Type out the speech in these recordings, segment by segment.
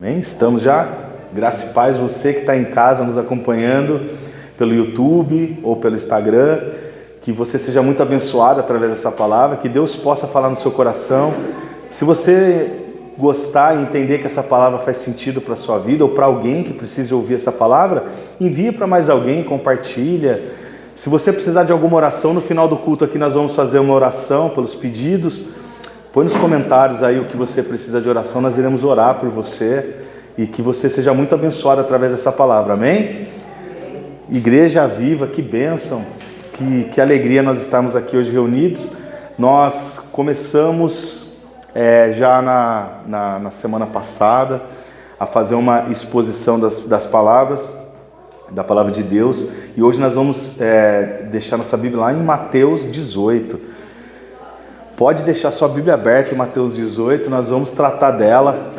Amém? Estamos já? Graça e paz, você que está em casa nos acompanhando pelo YouTube ou pelo Instagram, que você seja muito abençoado através dessa palavra, que Deus possa falar no seu coração. Se você gostar e entender que essa palavra faz sentido para a sua vida ou para alguém que precise ouvir essa palavra, envie para mais alguém, compartilha. Se você precisar de alguma oração, no final do culto aqui nós vamos fazer uma oração pelos pedidos. Põe nos comentários aí o que você precisa de oração, nós iremos orar por você e que você seja muito abençoado através dessa palavra, amém? Igreja viva, que bênção, que alegria nós estarmos aqui hoje reunidos. Nós começamos já na semana passada a fazer uma exposição das palavras, da palavra de Deus, e hoje nós vamos deixar nossa Bíblia lá em Mateus 18. Pode deixar sua Bíblia aberta em Mateus 18, nós vamos tratar dela,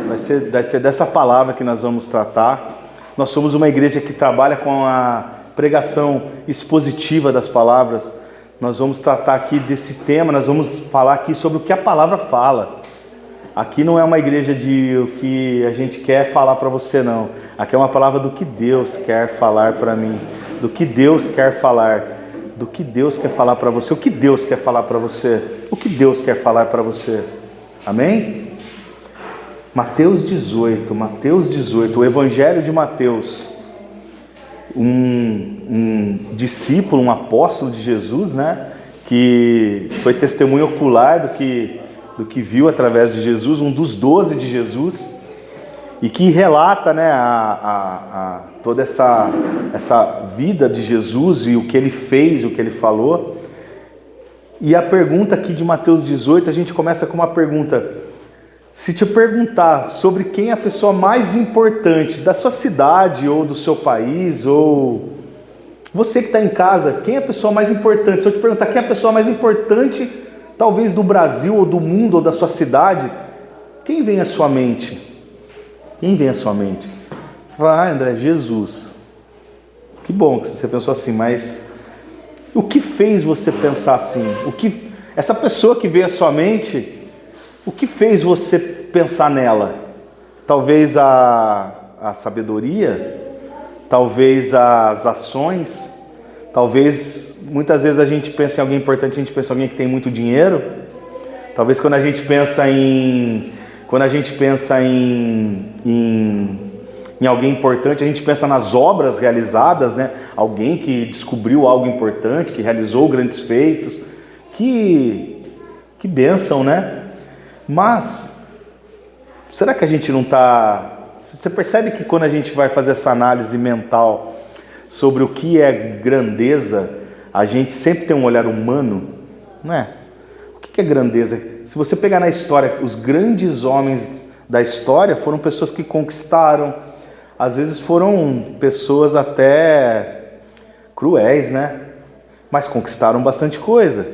vai ser dessa palavra que nós vamos tratar. Nós somos uma igreja que trabalha com a pregação expositiva das palavras. Nós vamos tratar aqui desse tema, nós vamos falar aqui sobre o que a palavra fala. Aqui não é uma igreja de o que a gente quer falar para você, não. Aqui é uma palavra do que Deus quer falar para mim, do que Deus quer falar. Do que Deus quer falar para você, o que Deus quer falar para você, o que Deus quer falar para você, amém? Mateus 18, o Evangelho de Mateus, um discípulo, um apóstolo de Jesus, né, que foi testemunho ocular do que viu através de Jesus, um dos 12 de Jesus, e que relata, né, toda essa vida de Jesus e o que ele fez, o que ele falou. E a pergunta aqui de Mateus 18, a gente começa com uma pergunta: se te perguntar sobre quem é a pessoa mais importante da sua cidade ou do seu país, ou você que está em casa, quem é a pessoa mais importante? Se eu te perguntar quem é a pessoa mais importante, talvez do Brasil ou do mundo ou da sua cidade, quem vem à sua mente? Quem vem à sua mente? Você fala, André, Jesus. Que bom que você pensou assim, mas o que fez você pensar assim? Essa pessoa que veio à sua mente, o que fez você pensar nela? Talvez a sabedoria? Talvez as ações? Talvez, muitas vezes a gente pensa em alguém importante, a gente pensa em alguém que tem muito dinheiro? Talvez quando a gente pensa em alguém importante, a gente pensa nas obras realizadas, né? Alguém que descobriu algo importante, que realizou grandes feitos. Que bênção, né? Mas, será que a gente não está... Você percebe que quando a gente vai fazer essa análise mental sobre o que é grandeza, a gente sempre tem um olhar humano, não é? O que é grandeza? Se você pegar na história, os grandes homens da história foram pessoas que conquistaram, às vezes foram pessoas até cruéis, né? Mas conquistaram bastante coisa,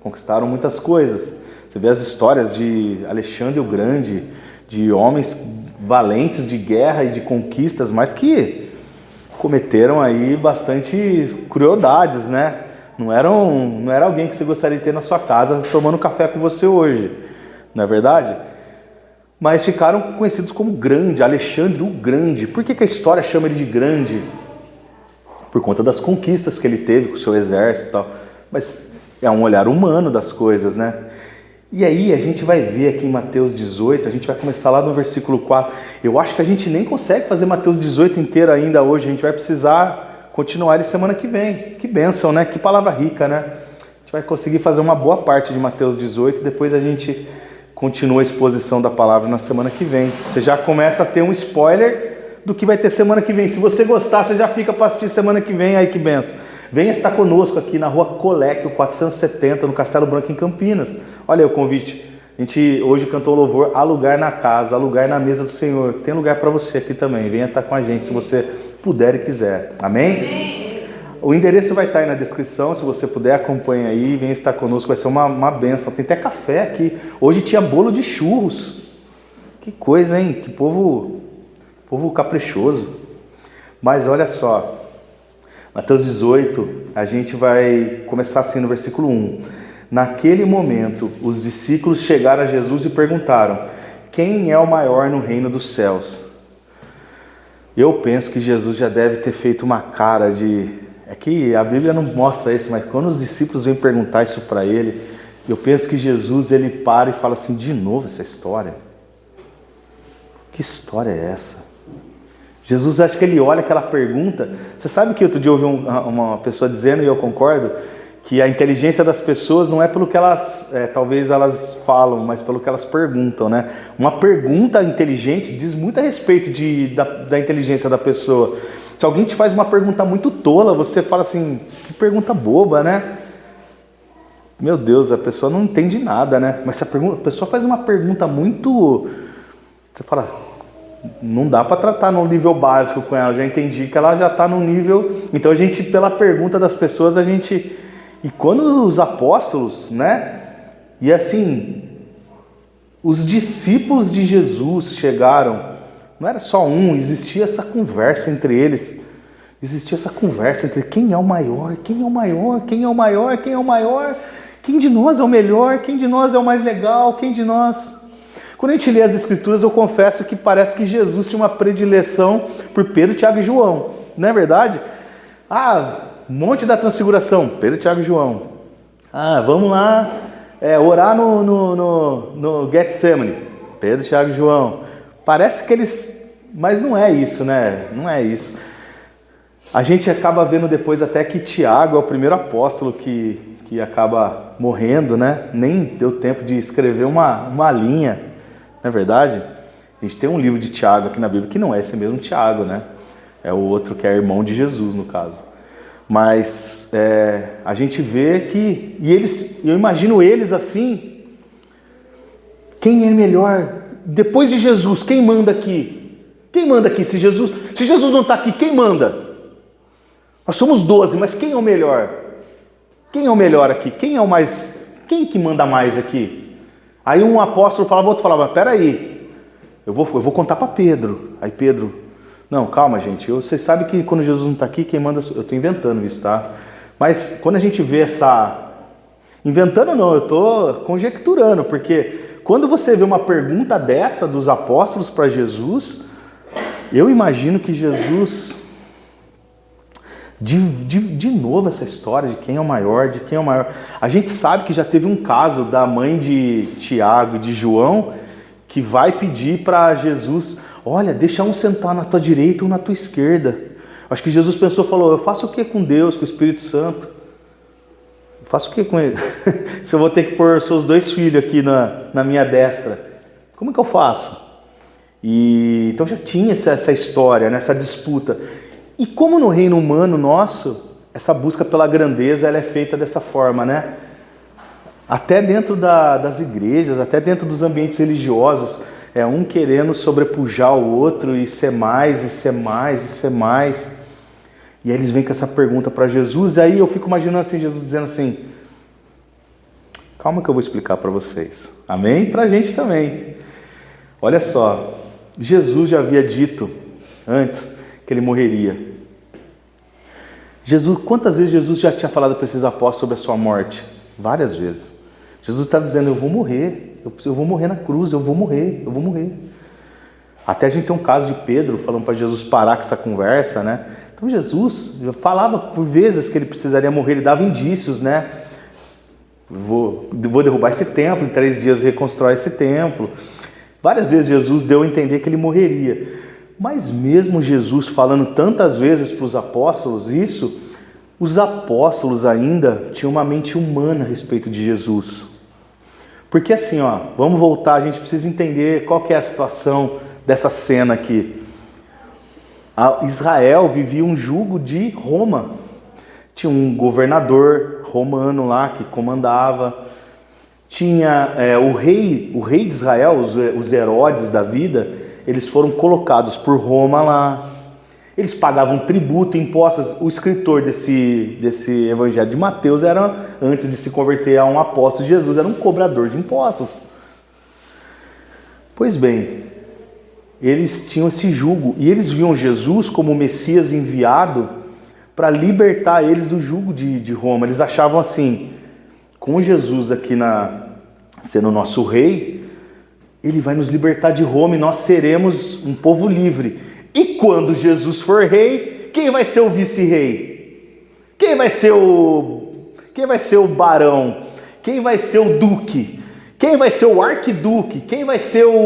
conquistaram muitas coisas. Você vê as histórias de Alexandre o Grande, de homens valentes de guerra e de conquistas, mas que cometeram aí bastante crueldades, né? Não era alguém que você gostaria de ter na sua casa tomando café com você hoje, não é verdade? Mas ficaram conhecidos como grande, Alexandre o Grande. Por que a história chama ele de grande? Por conta das conquistas que ele teve com o seu exército e tal. Mas é um olhar humano das coisas, né? E aí a gente vai ver aqui em Mateus 18, a gente vai começar lá no versículo 4. Eu acho que a gente nem consegue fazer Mateus 18 inteiro ainda hoje, a gente vai precisar continuar ele semana que vem. Que bênção, né? Que palavra rica, né? A gente vai conseguir fazer uma boa parte de Mateus 18, depois a gente continua a exposição da palavra na semana que vem. Você já começa a ter um spoiler do que vai ter semana que vem. Se você gostar, você já fica para assistir semana que vem, aí que bênção. Venha estar conosco aqui na rua Coleque, 470, no Castelo Branco, em Campinas. Olha aí o convite. A gente hoje cantou o louvor, há lugar na casa, há lugar na mesa do Senhor. Tem lugar para você aqui também. Venha estar com a gente, se você puder e quiser. Amém? Amém. O endereço vai estar aí na descrição, se você puder, acompanhe aí, venha estar conosco, vai ser uma bênção. Tem até café aqui. Hoje tinha bolo de churros. Que coisa, hein? Que povo caprichoso. Mas olha só, Mateus 18, a gente vai começar assim no versículo 1. Naquele momento, os discípulos chegaram a Jesus e perguntaram: quem é o maior no reino dos céus? Eu penso que Jesus já deve ter feito uma cara de... É que a Bíblia não mostra isso, mas quando os discípulos vêm perguntar isso para ele, eu penso que Jesus, ele para e fala assim, de novo essa história? Que história é essa? Jesus, acho que ele olha aquela pergunta. Você sabe que outro dia eu ouvi uma pessoa dizendo, e eu concordo, que a inteligência das pessoas não é pelo que elas, talvez elas falam, mas pelo que elas perguntam, né? Uma pergunta inteligente diz muito a respeito da inteligência da pessoa. Se alguém te faz uma pergunta muito tola, você fala assim, que pergunta boba, né? Meu Deus, a pessoa não entende nada, né? Mas se a pessoa faz uma pergunta muito... Você fala, não dá para tratar no nível básico com ela, já entendi que ela já está no nível... Então a gente, pela pergunta das pessoas, a gente... E quando os apóstolos, né? E assim, os discípulos de Jesus chegaram, não era só um, existia essa conversa entre eles. Existia essa conversa entre quem é o maior, quem é o maior, quem é o maior, quem é o maior, quem de nós é o melhor, quem de nós é o mais legal, quem de nós... Quando a gente lê as Escrituras, eu confesso que parece que Jesus tinha uma predileção por Pedro, Tiago e João. Não é verdade? Monte da Transfiguração, Pedro, Tiago e João. Vamos lá orar no Getsemane, Pedro, Tiago e João. Parece que eles... Mas não é isso, né? Não é isso. A gente acaba vendo depois até que Tiago é o primeiro apóstolo que acaba morrendo, né? Nem deu tempo de escrever uma linha, não é verdade? A gente tem um livro de Tiago aqui na Bíblia que não é esse mesmo Tiago, né? É o outro que é irmão de Jesus, no caso. Mas a gente vê que... eu imagino eles assim... Quem é melhor? Depois de Jesus, quem manda aqui? Quem manda aqui? Se Jesus não está aqui, quem manda? Nós somos 12, mas quem é o melhor? Quem é o melhor aqui? Quem é o mais... Quem que manda mais aqui? Aí um apóstolo falava, outro falava, peraí, eu vou contar para Pedro. Aí Pedro, não, calma gente, vocês sabem que quando Jesus não está aqui, quem manda... Eu estou inventando isso, tá? Mas quando a gente vê essa... Inventando não, eu estou conjecturando, porque quando você vê uma pergunta dessa dos apóstolos para Jesus, eu imagino que Jesus... De novo essa história de quem é o maior, de quem é o maior. A gente sabe que já teve um caso da mãe de Tiago e de João que vai pedir para Jesus, olha, deixa um sentar na tua direita ou na tua esquerda. Acho que Jesus falou, eu faço o que com Deus, com o Espírito Santo? Eu faço o que com ele? Se eu vou ter que pôr seus 2 filhos aqui na minha destra, como é que eu faço? Então já tinha essa história, né, essa disputa. E como no reino humano nosso, essa busca pela grandeza ela é feita dessa forma, né? Até dentro das igrejas, até dentro dos ambientes religiosos, um querendo sobrepujar o outro e ser mais, e ser mais, e ser mais. E aí eles vêm com essa pergunta para Jesus, e aí eu fico imaginando assim, Jesus dizendo assim, calma que eu vou explicar para vocês. Amém? Para a gente também. Olha só, Jesus já havia dito antes que ele morreria. Quantas vezes Jesus já tinha falado para esses apóstolos sobre a sua morte? Várias vezes. Jesus estava dizendo, eu vou morrer, eu vou morrer na cruz, eu vou morrer. Até a gente tem um caso de Pedro falando para Jesus parar com essa conversa, né? Então Jesus falava por vezes que ele precisaria morrer, ele dava indícios, né? Vou derrubar esse templo, em 3 dias reconstrói esse templo. Várias vezes Jesus deu a entender que ele morreria. Mas mesmo Jesus falando tantas vezes para os apóstolos isso, os apóstolos ainda tinham uma mente humana a respeito de Jesus. Porque assim, vamos voltar, a gente precisa entender qual que é a situação dessa cena aqui. Israel vivia um jugo de Roma. Tinha um governador romano lá que comandava. Tinha o rei de Israel, os Herodes da vida, eles foram colocados por Roma lá. Eles pagavam tributo, impostos. O escritor desse evangelho de Mateus era, antes de se converter a um apóstolo de Jesus, era um cobrador de impostos. Pois bem, eles tinham esse jugo e eles viam Jesus como o Messias enviado para libertar eles do jugo de Roma. Eles achavam assim, com Jesus aqui sendo o nosso rei, ele vai nos libertar de Roma e nós seremos um povo livre. E quando Jesus for rei, quem vai ser o vice-rei? Quem vai ser o barão? Quem vai ser o duque? Quem vai ser o arquiduque? Quem vai ser?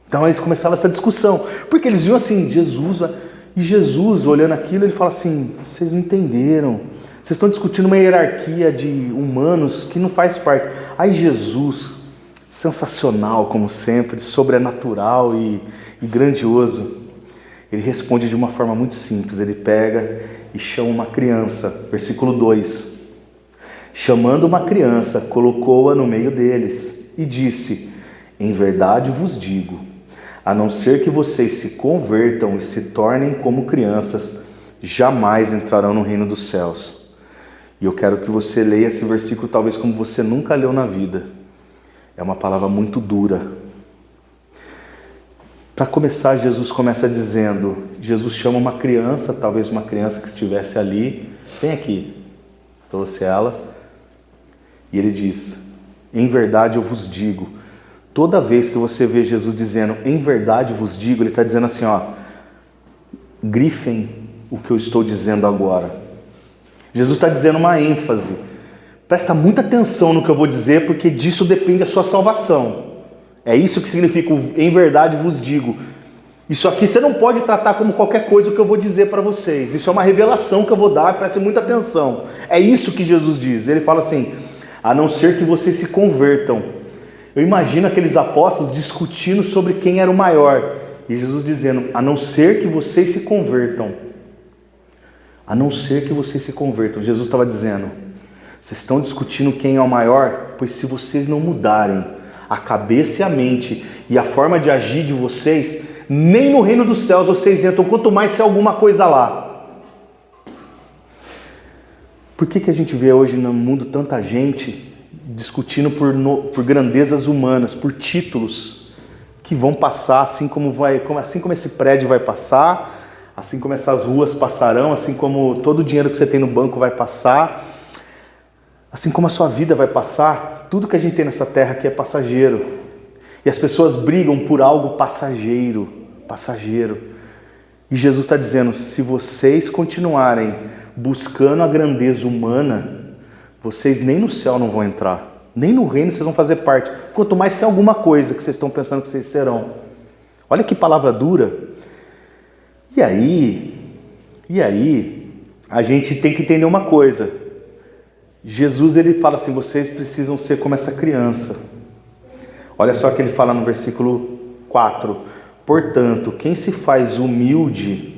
Então eles começavam essa discussão, porque eles viam assim, e Jesus olhando aquilo, ele fala assim, vocês não entenderam, vocês estão discutindo uma hierarquia de humanos que não faz parte. Aí Jesus, sensacional como sempre, sobrenatural e grandioso, ele responde de uma forma muito simples, ele pega e chama uma criança, versículo 2, chamando uma criança, colocou-a no meio deles e disse, em verdade vos digo, a não ser que vocês se convertam e se tornem como crianças, jamais entrarão no reino dos céus. E eu quero que você leia esse versículo talvez como você nunca leu na vida. É uma palavra muito dura. Para começar, Jesus começa dizendo, Jesus chama uma criança, talvez uma criança que estivesse ali, vem aqui, trouxe ela, e ele diz, em verdade eu vos digo. Toda vez que você vê Jesus dizendo, em verdade vos digo, ele está dizendo assim, ó, grifem o que eu estou dizendo agora. Jesus está dizendo uma ênfase. Presta muita atenção no que eu vou dizer, porque disso depende a sua salvação. É isso que significa o em verdade vos digo. Isso aqui você não pode tratar como qualquer coisa que eu vou dizer para vocês. Isso é uma revelação que eu vou dar, preste muita atenção. É isso que Jesus diz. Ele fala assim, a não ser que vocês se convertam. Eu imagino aqueles apóstolos discutindo sobre quem era o maior. E Jesus dizendo, a não ser que vocês se convertam. A não ser que vocês se convertam. Jesus estava dizendo, vocês estão discutindo quem é o maior? Pois se vocês não mudarem a cabeça e a mente e a forma de agir de vocês, nem no reino dos céus vocês entram, quanto mais se alguma coisa lá. Por que a gente vê hoje no mundo tanta gente discutindo por grandezas humanas, por títulos que vão passar, assim como esse prédio vai passar, assim como essas ruas passarão, assim como todo o dinheiro que você tem no banco vai passar, assim como a sua vida vai passar, tudo que a gente tem nessa terra aqui é passageiro. E as pessoas brigam por algo passageiro. E Jesus está dizendo, se vocês continuarem buscando a grandeza humana, vocês nem no céu não vão entrar, nem no reino vocês vão fazer parte, quanto mais se é alguma coisa que vocês estão pensando que vocês serão. Olha que palavra dura. E aí, a gente tem que entender uma coisa. Jesus, ele fala assim, vocês precisam ser como essa criança. Olha só o que ele fala no versículo 4. Portanto, quem se faz humilde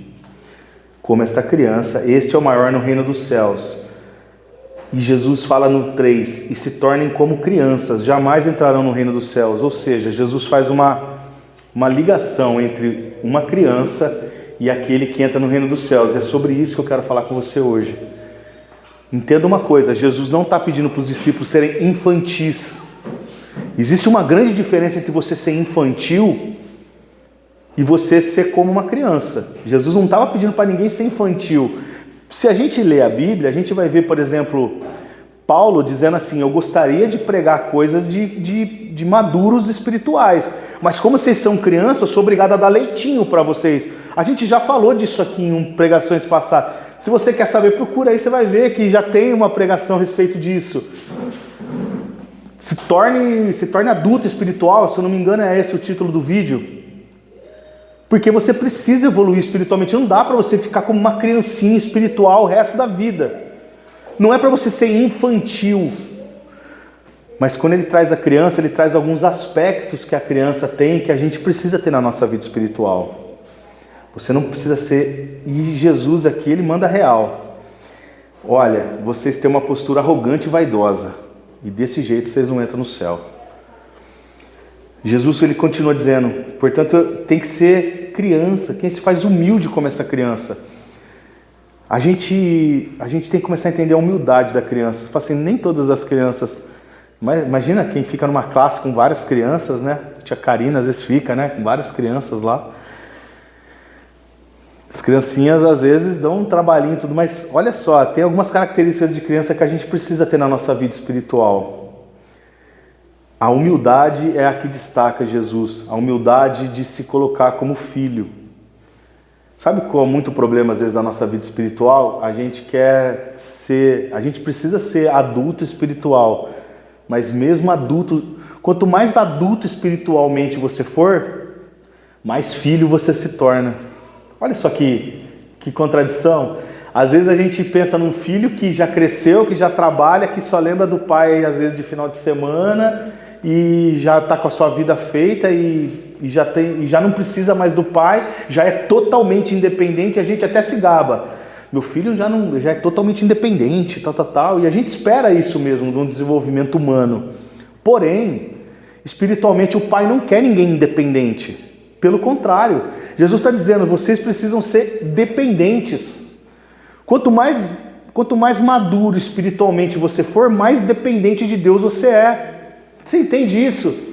como esta criança, este é o maior no reino dos céus. E Jesus fala no 3, e se tornem como crianças, jamais entrarão no reino dos céus. Ou seja, Jesus faz uma ligação entre uma criança e aquele que entra no reino dos céus. É sobre isso que eu quero falar com você hoje. Entenda uma coisa, Jesus não está pedindo para os discípulos serem infantis. Existe uma grande diferença entre você ser infantil e você ser como uma criança. Jesus não estava pedindo para ninguém ser infantil. Se a gente ler a Bíblia, a gente vai ver, por exemplo, Paulo dizendo assim, eu gostaria de pregar coisas de maduros espirituais, mas como vocês são crianças, eu sou obrigado a dar leitinho para vocês. A gente já falou disso aqui em pregações passadas. Se você quer saber, procura aí, você vai ver que já tem uma pregação a respeito disso. Se torne adulto espiritual, se eu não me engano é esse o título do vídeo. Porque você precisa evoluir espiritualmente, não dá para você ficar como uma criancinha espiritual o resto da vida. Não é para você ser infantil. Mas quando ele traz a criança, ele traz alguns aspectos que a criança tem, que a gente precisa ter na nossa vida espiritual. Você não precisa ser... E Jesus aqui, ele manda real. Olha, vocês têm uma postura arrogante e vaidosa. E desse jeito vocês não entram no céu. Jesus, ele continua dizendo, portanto, tem que ser criança. Quem se faz humilde como essa criança? A gente tem que começar a entender a humildade da criança. Fala assim, nem todas as crianças... Mas imagina quem fica numa classe com várias crianças, né? A tia Karina às vezes fica, né? Com várias crianças lá. As criancinhas às vezes dão um trabalhinho e tudo, mas olha só, tem algumas características de criança que a gente precisa ter na nossa vida espiritual. A humildade é a que destaca Jesus, a humildade de se colocar como filho. Sabe qual é muito problema às vezes da nossa vida espiritual? A gente precisa ser adulto espiritual, mas mesmo adulto, quanto mais adulto espiritualmente você for, mais filho você se torna. Olha só que contradição. Às vezes a gente pensa num filho que já cresceu, que já trabalha, que só lembra do pai às vezes de final de semana e já está com a sua vida feita e já não precisa mais do pai, já é totalmente independente, a gente até se gaba. Meu filho já é totalmente independente, tal, e a gente espera isso mesmo de um desenvolvimento humano. Porém, espiritualmente o pai não quer ninguém independente. Pelo contrário, Jesus está dizendo, vocês precisam ser dependentes. Quanto mais maduro espiritualmente você for, mais dependente de Deus você é. Você entende isso?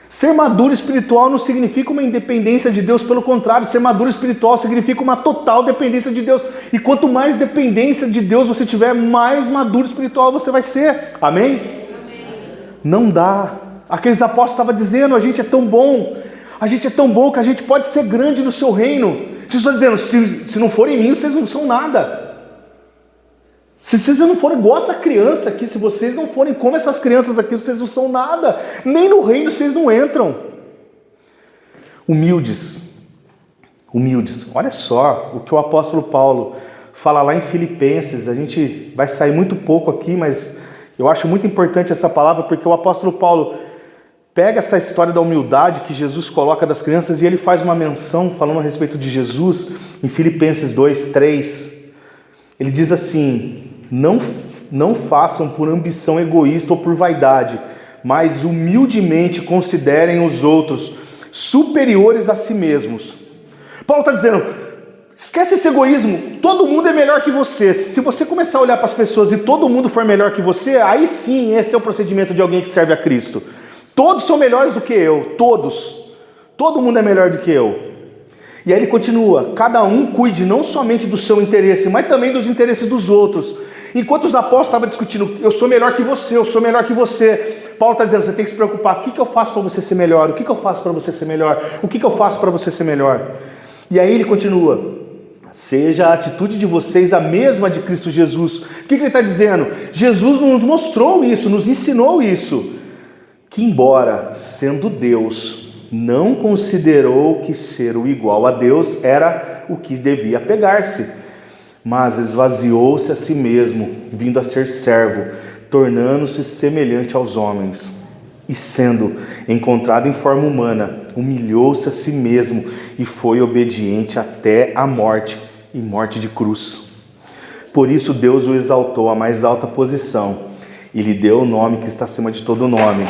Ser maduro espiritual não significa uma independência de Deus, pelo contrário, ser maduro espiritual significa uma total dependência de Deus. E quanto mais dependência de Deus você tiver, mais maduro espiritual você vai ser. Amém? Amém. Não dá. Aqueles apóstolos estavam dizendo, a gente é tão bom que a gente pode ser grande no seu reino. Jesus está dizendo, se não forem em mim, vocês não são nada. Se vocês não forem igual essa criança aqui, se vocês não forem como essas crianças aqui, vocês não são nada. Nem no reino vocês não entram. Humildes. Olha só o que o apóstolo Paulo fala lá em Filipenses. A gente vai sair muito pouco aqui, mas eu acho muito importante essa palavra, porque o apóstolo Paulo pega essa história da humildade que Jesus coloca das crianças e ele faz uma menção falando a respeito de Jesus em Filipenses 2:3. Ele diz assim, não façam por ambição egoísta ou por vaidade, mas humildemente considerem os outros superiores a si mesmos. Paulo está dizendo, esquece esse egoísmo, todo mundo é melhor que você. Se você começar a olhar para as pessoas e todo mundo for melhor que você, aí sim esse é o procedimento de alguém que serve a Cristo. Todos são melhores do que eu, todos. Todo mundo é melhor do que eu. E aí ele continua, cada um cuide não somente do seu interesse, mas também dos interesses dos outros. Enquanto os apóstolos estavam discutindo, eu sou melhor que você, Paulo está dizendo, você tem que se preocupar, o que eu faço para você ser melhor? O que eu faço para você ser melhor? O que eu faço para você ser melhor? E aí ele continua, seja a atitude de vocês a mesma de Cristo Jesus. O que ele está dizendo? Jesus nos mostrou isso, nos ensinou isso, que embora sendo Deus, não considerou que ser o igual a Deus era o que devia pegar-se, mas esvaziou-se a si mesmo, vindo a ser servo, tornando-se semelhante aos homens. E sendo encontrado em forma humana, humilhou-se a si mesmo e foi obediente até a morte, e morte de cruz. Por isso Deus o exaltou à mais alta posição e lhe deu o nome que está acima de todo nome,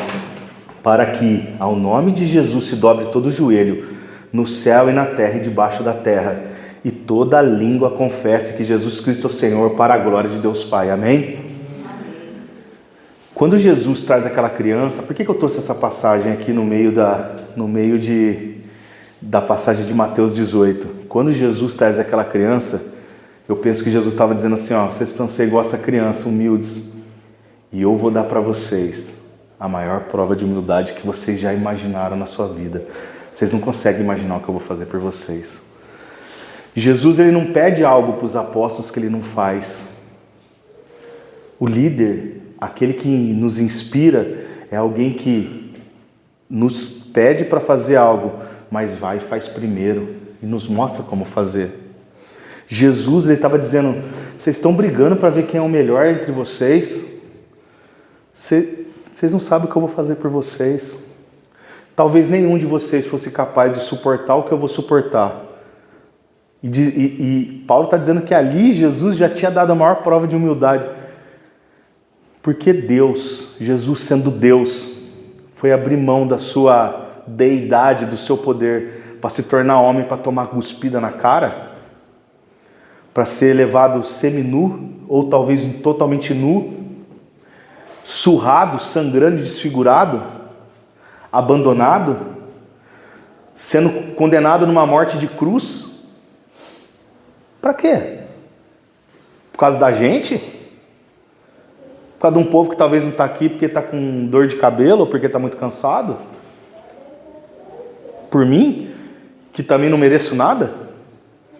para que ao nome de Jesus se dobre todo o joelho, no céu e na terra e debaixo da terra, e toda língua confesse que Jesus Cristo é o Senhor, para a glória de Deus Pai. Amém? Quando Jesus traz aquela criança, por que eu trouxe essa passagem aqui no meio da passagem de Mateus 18? Quando Jesus traz aquela criança, eu penso que Jesus estava dizendo assim, vocês precisam ser igual essa criança, humildes, e eu vou dar para vocês a maior prova de humildade que vocês já imaginaram na sua vida. Vocês não conseguem imaginar o que eu vou fazer por vocês. Jesus, ele não pede algo para os apóstolos que ele não faz. O líder, aquele que nos inspira, é alguém que nos pede para fazer algo, mas vai e faz primeiro e nos mostra como fazer. Jesus, ele estava dizendo, vocês estão brigando para ver quem é o melhor entre vocês? Vocês não sabem o que eu vou fazer por vocês. Talvez nenhum de vocês fosse capaz de suportar o que eu vou suportar. E Paulo está dizendo que ali Jesus já tinha dado a maior prova de humildade. Porque Deus, Jesus sendo Deus, foi abrir mão da sua deidade, do seu poder, para se tornar homem, para tomar cuspida na cara, para ser levado seminu, ou talvez totalmente nu, surrado, sangrando e desfigurado, abandonado, sendo condenado numa morte de cruz. Para quê? Por causa da gente? Por causa de um povo que talvez não está aqui porque está com dor de cabelo ou porque está muito cansado? Por mim, que também não mereço nada?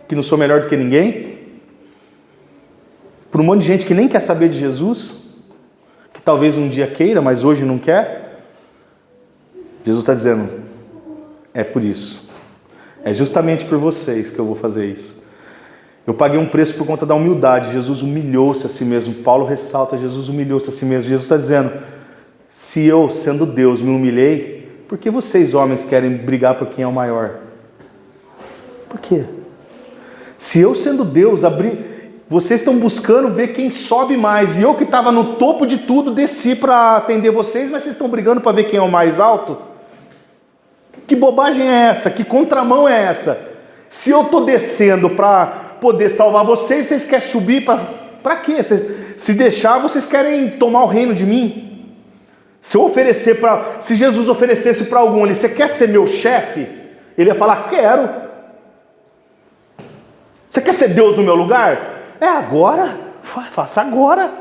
Que não sou melhor do que ninguém? Por um monte de gente que nem quer saber de Jesus? Que talvez um dia queira, mas hoje não quer? Jesus está dizendo, é por isso. É justamente por vocês que eu vou fazer isso. Eu paguei um preço por conta da humildade. Jesus humilhou-se a si mesmo. Paulo ressalta, Jesus humilhou-se a si mesmo. Jesus está dizendo, se eu, sendo Deus, me humilhei, por que vocês, homens, querem brigar por quem é o maior? Por quê? Se eu, sendo Deus, vocês estão buscando ver quem sobe mais, e eu que estava no topo de tudo, desci para atender vocês, mas vocês estão brigando para ver quem é o mais alto? Que bobagem é essa? Que contramão é essa? Se eu estou descendo para poder salvar vocês, vocês querem subir para quê? Se deixar, vocês querem tomar o reino de mim? Se Jesus oferecesse para algum ali, você quer ser meu chefe? Ele ia falar, quero. Você quer ser Deus no meu lugar? É agora, faça agora.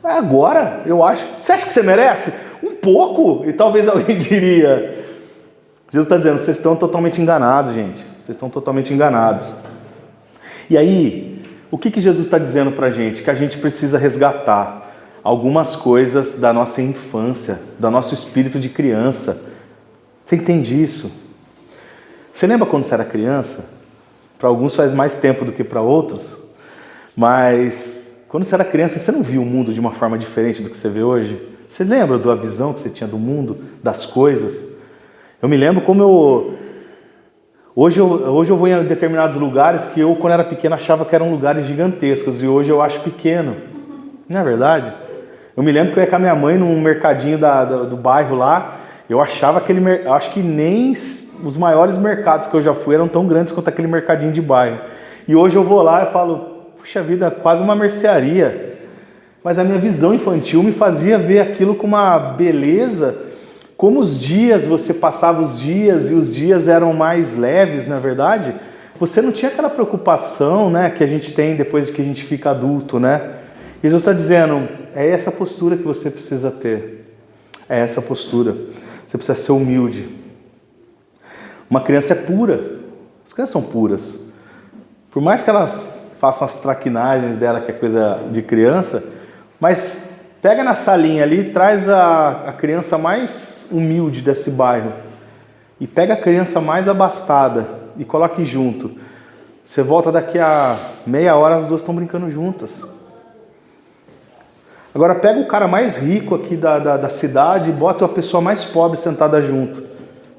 É agora, eu acho. Você acha que você merece? Um pouco. E talvez alguém diria, Jesus está dizendo, vocês estão totalmente enganados, gente. Vocês estão totalmente enganados. E aí, o que Jesus está dizendo para a gente? Que a gente precisa resgatar algumas coisas da nossa infância, do nosso espírito de criança. Você entende isso? Você lembra quando você era criança? Para alguns faz mais tempo do que para outros. Mas quando você era criança, você não via o mundo de uma forma diferente do que você vê hoje? Você lembra da visão que você tinha do mundo, das coisas? Eu me lembro como Hoje eu vou em determinados lugares que eu, quando era pequeno, achava que eram lugares gigantescos. E hoje eu acho pequeno. Não é verdade? Eu me lembro que eu ia com a minha mãe num mercadinho do bairro lá. Eu achava acho que nem os maiores mercados que eu já fui eram tão grandes quanto aquele mercadinho de bairro. E hoje eu vou lá e falo, puxa vida, quase uma mercearia. Mas a minha visão infantil me fazia ver aquilo com uma beleza. Como os dias, você passava os dias e os dias eram mais leves, na verdade, você não tinha aquela preocupação, né, que a gente tem depois que a gente fica adulto, né? Jesus está dizendo, é essa postura que você precisa ter. É essa postura. Você precisa ser humilde. Uma criança é pura. As crianças são puras. Por mais que elas façam as traquinagens dela, que é coisa de criança, mas pega na salinha ali e traz a criança mais humilde desse bairro e pega a criança mais abastada e coloque junto. Você volta daqui a meia hora, as duas estão brincando juntas. Agora pega o cara mais rico aqui da cidade e bota a pessoa mais pobre sentada junto.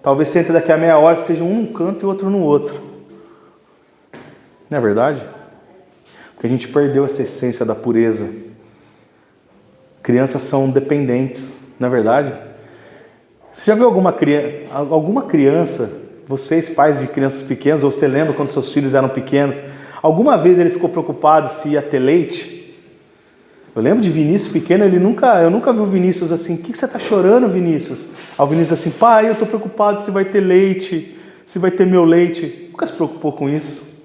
Talvez você entre daqui a meia hora, esteja um num canto e o outro no outro. Não é verdade? Porque a gente perdeu essa essência da pureza. Crianças são dependentes, não é verdade? Você já viu alguma criança, vocês pais de crianças pequenas, ou você lembra quando seus filhos eram pequenos, alguma vez ele ficou preocupado se ia ter leite? Eu lembro de Vinícius pequeno, eu nunca vi o Vinícius assim, o que você está chorando, Vinícius? Aí o Vinícius assim, pai, eu estou preocupado se vai ter leite, se vai ter meu leite. Nunca se preocupou com isso.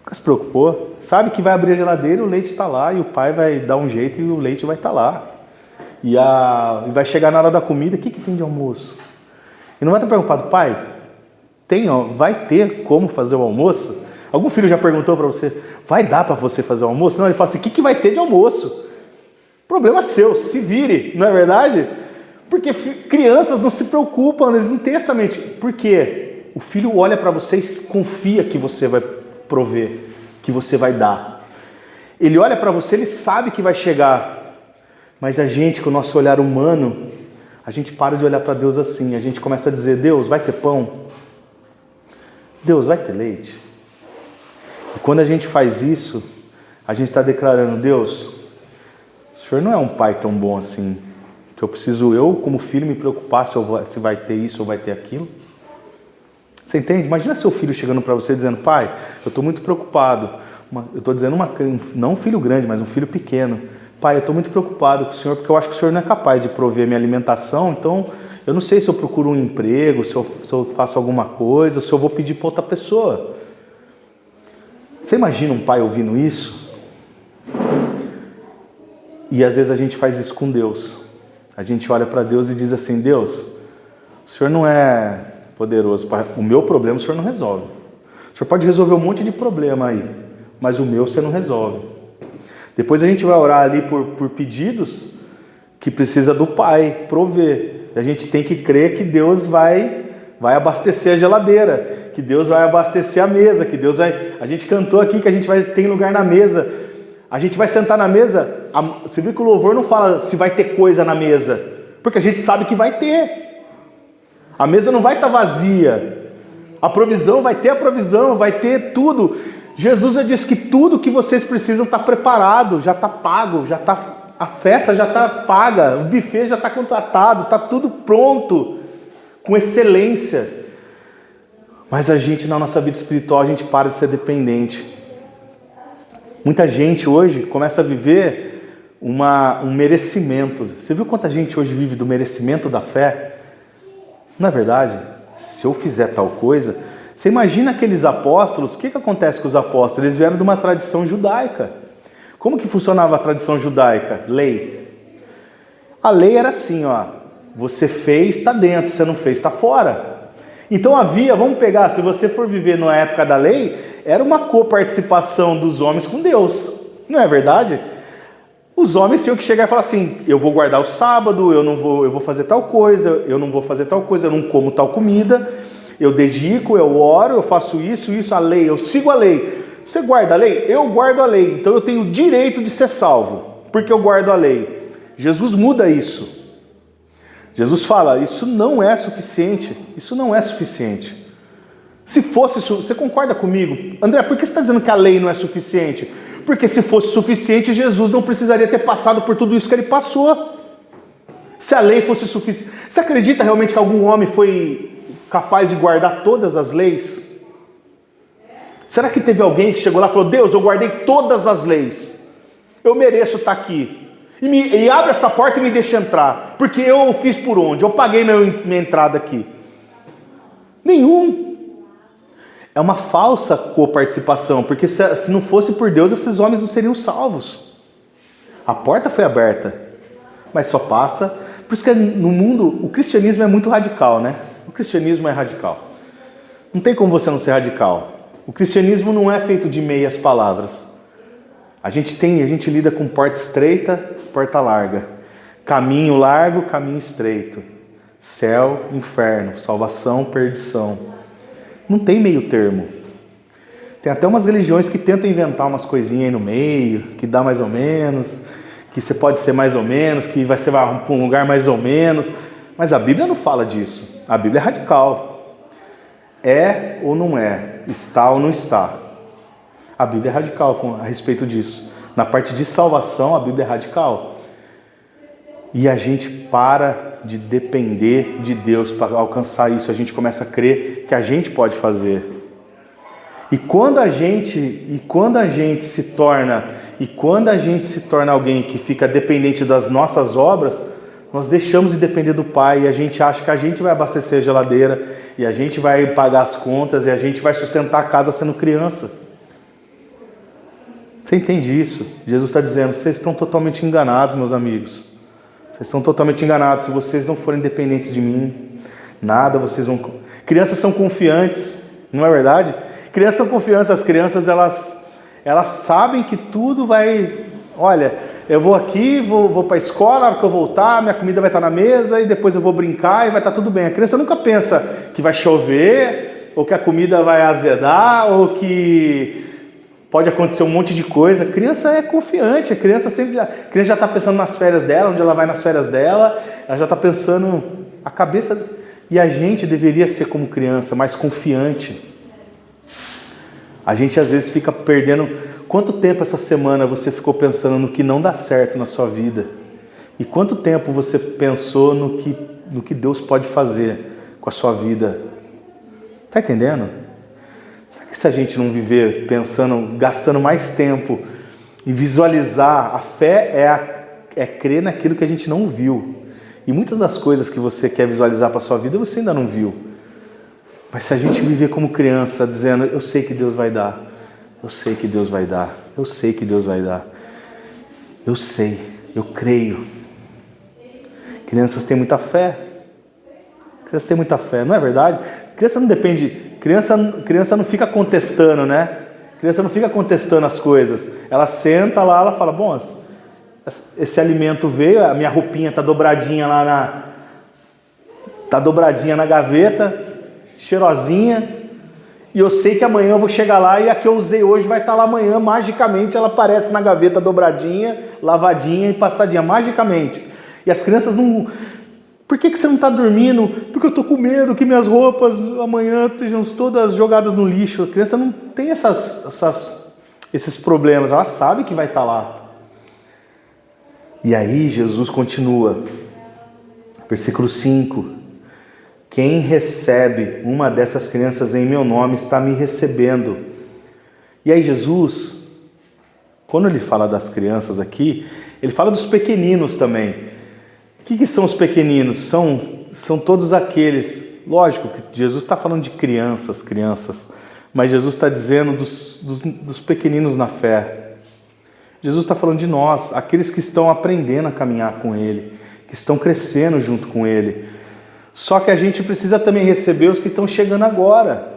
Nunca se preocupou. Sabe que vai abrir a geladeira, o leite está lá, e o pai vai dar um jeito e o leite vai estar lá. E vai chegar na hora da comida, o que tem de almoço? E não vai estar preocupado, pai, vai ter como fazer o almoço? Algum filho já perguntou para você, vai dar para você fazer o almoço? Não, ele fala assim, o que vai ter de almoço? Problema seu, se vire, não é verdade? Porque crianças não se preocupam, eles não têm essa mente. Por quê? O filho olha para você e confia que você vai prover, que você vai dar. Ele olha para você, ele sabe que vai chegar. Mas a gente, com o nosso olhar humano, a gente para de olhar para Deus assim. A gente começa a dizer, Deus, vai ter pão? Deus, vai ter leite? E quando a gente faz isso, a gente está declarando, Deus, o Senhor não é um pai tão bom assim, que eu preciso, como filho, me preocupar se vai ter isso ou vai ter aquilo. Você entende? Imagina seu filho chegando para você dizendo, pai, eu estou muito preocupado. Eu estou dizendo, não um filho grande, mas um filho pequeno. Pai, eu estou muito preocupado com o Senhor, porque eu acho que o Senhor não é capaz de prover minha alimentação, então eu não sei se eu procuro um emprego, se eu faço alguma coisa, se eu vou pedir para outra pessoa. Você imagina um pai ouvindo isso? E às vezes a gente faz isso com Deus. A gente olha para Deus e diz assim: Deus, o Senhor não é poderoso, o meu problema o Senhor não resolve. O Senhor pode resolver um monte de problema aí, mas o meu você não resolve. Depois a gente vai orar ali por pedidos que precisa do Pai prover. A gente tem que crer que Deus vai abastecer a geladeira, que Deus vai abastecer a mesa, que Deus vai... A gente cantou aqui que a gente vai ter lugar na mesa. A gente vai sentar na mesa, você viu que o louvor não fala se vai ter coisa na mesa, porque a gente sabe que vai ter. A mesa não vai estar vazia. A provisão vai ter tudo. Jesus já disse que tudo que vocês precisam está preparado, já está pago, a festa já está paga, o buffet já está contratado, está tudo pronto, com excelência. Mas a gente, na nossa vida espiritual, a gente para de ser dependente. Muita gente hoje começa a viver um merecimento. Você viu quanta gente hoje vive do merecimento da fé? Não é verdade? Se eu fizer tal coisa... Você imagina aqueles apóstolos, o que acontece com os apóstolos? Eles vieram de uma tradição judaica. Como que funcionava a tradição judaica? Lei. A lei era assim, ó, você fez, está dentro, você não fez, está fora. Então vamos pegar, se você for viver na época da lei, era uma coparticipação dos homens com Deus. Não é verdade? Os homens tinham que chegar e falar assim: eu vou guardar o sábado, eu vou fazer tal coisa, eu não vou fazer tal coisa, eu não como tal comida, eu dedico, eu oro, eu faço isso, a lei, eu sigo a lei. Você guarda a lei? Eu guardo a lei, então eu tenho o direito de ser salvo, porque eu guardo a lei. Jesus muda isso. Jesus fala: isso não é suficiente, isso não é suficiente. Se fosse, você concorda comigo? André, por que você está dizendo que a lei não é suficiente? Porque se fosse suficiente, Jesus não precisaria ter passado por tudo isso que ele passou. Se a lei fosse suficiente... Você acredita realmente que algum homem foi capaz de guardar todas as leis? Será que teve alguém que chegou lá e falou: Deus, eu guardei todas as leis, eu mereço estar aqui, e abre essa porta e me deixa entrar, porque eu fiz por onde? Eu paguei minha entrada aqui. Nenhum. É uma falsa coparticipação, porque se não fosse por Deus, esses homens não seriam salvos. A porta foi aberta, mas só passa... Por isso que no mundo, o cristianismo é muito radical, né? O cristianismo é radical. Não tem como você não ser radical. O cristianismo não é feito de meias palavras. A gente lida com porta estreita, porta larga. Caminho largo, caminho estreito. Céu, inferno, salvação, perdição. Não tem meio termo. Tem até umas religiões que tentam inventar umas coisinhas aí no meio, que dá mais ou menos, que você pode ser mais ou menos, que você vai para um lugar mais ou menos. Mas a Bíblia não fala disso. A Bíblia é radical. É ou não é? Está ou não está? A Bíblia é radical a respeito disso. Na parte de salvação, a Bíblia é radical. E a gente para de depender de Deus para alcançar isso. A gente começa a crer que a gente pode fazer. E quando a gente se torna alguém que fica dependente das nossas obras, nós deixamos de depender do Pai e a gente acha que a gente vai abastecer a geladeira e a gente vai pagar as contas e a gente vai sustentar a casa sendo criança. Você entende isso? Jesus está dizendo: vocês estão totalmente enganados, meus amigos. Vocês estão totalmente enganados. Se vocês não forem dependentes de mim, nada vocês vão... Crianças são confiantes, não é verdade? Crianças são confiantes, as crianças elas sabem que tudo vai... Olha, eu vou aqui, vou para a escola, na hora que eu voltar, minha comida vai estar na mesa e depois eu vou brincar e vai estar tudo bem. A criança nunca pensa que vai chover, ou que a comida vai azedar, ou que pode acontecer um monte de coisa. A criança é confiante, a criança já está pensando nas férias dela, onde ela vai nas férias dela, ela já está pensando a cabeça... E a gente deveria ser como criança, mais confiante. A gente às vezes fica perdendo... Quanto tempo essa semana você ficou pensando no que não dá certo na sua vida? E quanto tempo você pensou no que Deus pode fazer com a sua vida? Tá entendendo? Será que se a gente não viver pensando, gastando mais tempo em visualizar, a fé é crer naquilo que a gente não viu. E muitas das coisas que você quer visualizar para a sua vida, você ainda não viu. Mas se a gente viver como criança, dizendo: eu sei que Deus vai dar, eu sei que Deus vai dar, eu sei que Deus vai dar, eu sei. Eu creio. Crianças têm muita fé. Crianças têm muita fé, não é verdade? Criança não depende, criança não fica contestando, né? Criança não fica contestando as coisas. Ela senta lá, ela fala, bom, esse alimento veio, a minha roupinha tá dobradinha lá tá dobradinha na gaveta, cheirosinha, e eu sei que amanhã eu vou chegar lá e a que eu usei hoje vai estar lá amanhã, magicamente ela aparece na gaveta dobradinha, lavadinha e passadinha, magicamente. E as crianças não... Por que você não está dormindo? Porque eu estou com medo que minhas roupas amanhã estejam todas jogadas no lixo. A criança não tem esses problemas, ela sabe que vai estar lá. E aí Jesus continua, versículo 5. Quem recebe uma dessas crianças em meu nome está me recebendo. E aí Jesus, quando ele fala das crianças aqui, ele fala dos pequeninos também. O que são os pequeninos? São todos aqueles, lógico que Jesus está falando de crianças, mas Jesus está dizendo dos pequeninos na fé. Jesus está falando de nós, aqueles que estão aprendendo a caminhar com Ele, que estão crescendo junto com Ele. Só que a gente precisa também receber os que estão chegando agora.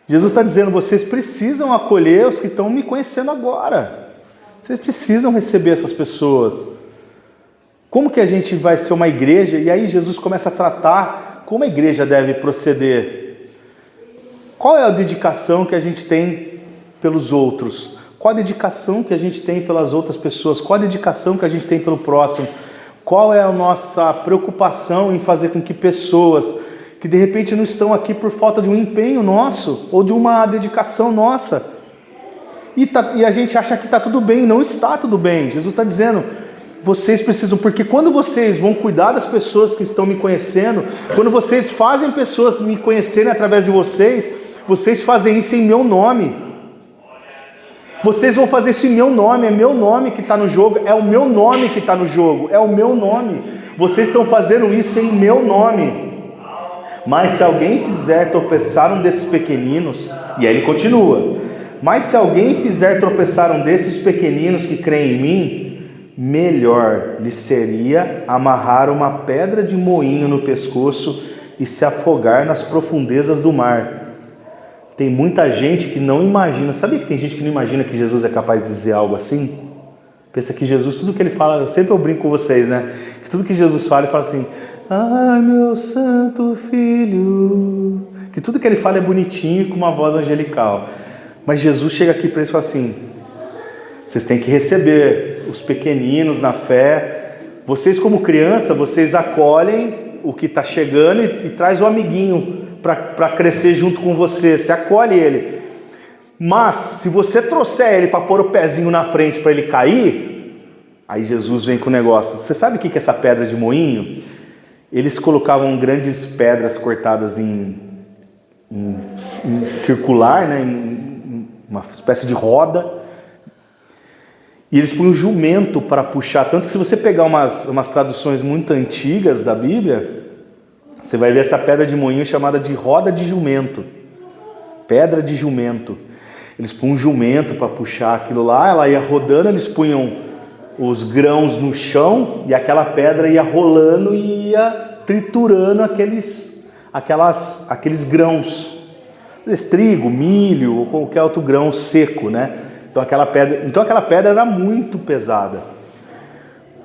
Jesus está dizendo, vocês precisam acolher os que estão me conhecendo agora. Vocês precisam receber essas pessoas. Como que a gente vai ser uma igreja? E aí Jesus começa a tratar como a igreja deve proceder. Qual é a dedicação que a gente tem pelos outros? Qual a dedicação que a gente tem pelas outras pessoas? Qual a dedicação que a gente tem pelo próximo? Qual é a nossa preocupação em fazer com que pessoas que de repente não estão aqui por falta de um empenho nosso ou de uma dedicação nossa e a gente acha que está tudo bem, não está tudo bem. Jesus está dizendo, vocês precisam, porque quando vocês vão cuidar das pessoas que estão me conhecendo, quando vocês fazem pessoas me conhecerem através de vocês, vocês fazem isso em meu nome. Vocês vão fazer isso em meu nome, é meu nome que está no jogo, é o meu nome que está no jogo, é o meu nome. Vocês estão fazendo isso em meu nome. Mas se alguém fizer tropeçar um desses pequeninos, e aí ele continua, mas se alguém fizer tropeçar um desses pequeninos que creem em mim, melhor lhe seria amarrar uma pedra de moinho no pescoço e se afogar nas profundezas do mar. Tem muita gente que não imagina, sabia que tem gente que não imagina que Jesus é capaz de dizer algo assim? Pensa que Jesus, tudo que ele fala, eu brinco com vocês, né? Que tudo que Jesus fala, ele fala assim, ai meu santo filho, que tudo que ele fala é bonitinho, com uma voz angelical. Mas Jesus chega aqui para eles e fala assim, vocês têm que receber os pequeninos na fé. Vocês como criança, vocês acolhem o que está chegando e traz o amiguinho para crescer junto com você. Você acolhe ele. Mas se você trouxer ele para pôr o pezinho na frente para ele cair, aí Jesus vem com o negócio. Você sabe o que é essa pedra de moinho? Eles colocavam grandes pedras cortadas em circular, né, em uma espécie de roda. E eles punham jumento para puxar. Tanto que se você pegar umas traduções muito antigas da Bíblia, você vai ver essa pedra de moinho chamada de roda de jumento. Pedra de jumento. Eles punham jumento para puxar aquilo lá, ela ia rodando, eles punham os grãos no chão e aquela pedra ia rolando e ia triturando aqueles grãos. Trigo, milho ou qualquer outro grão seco, né? Então aquela pedra era muito pesada.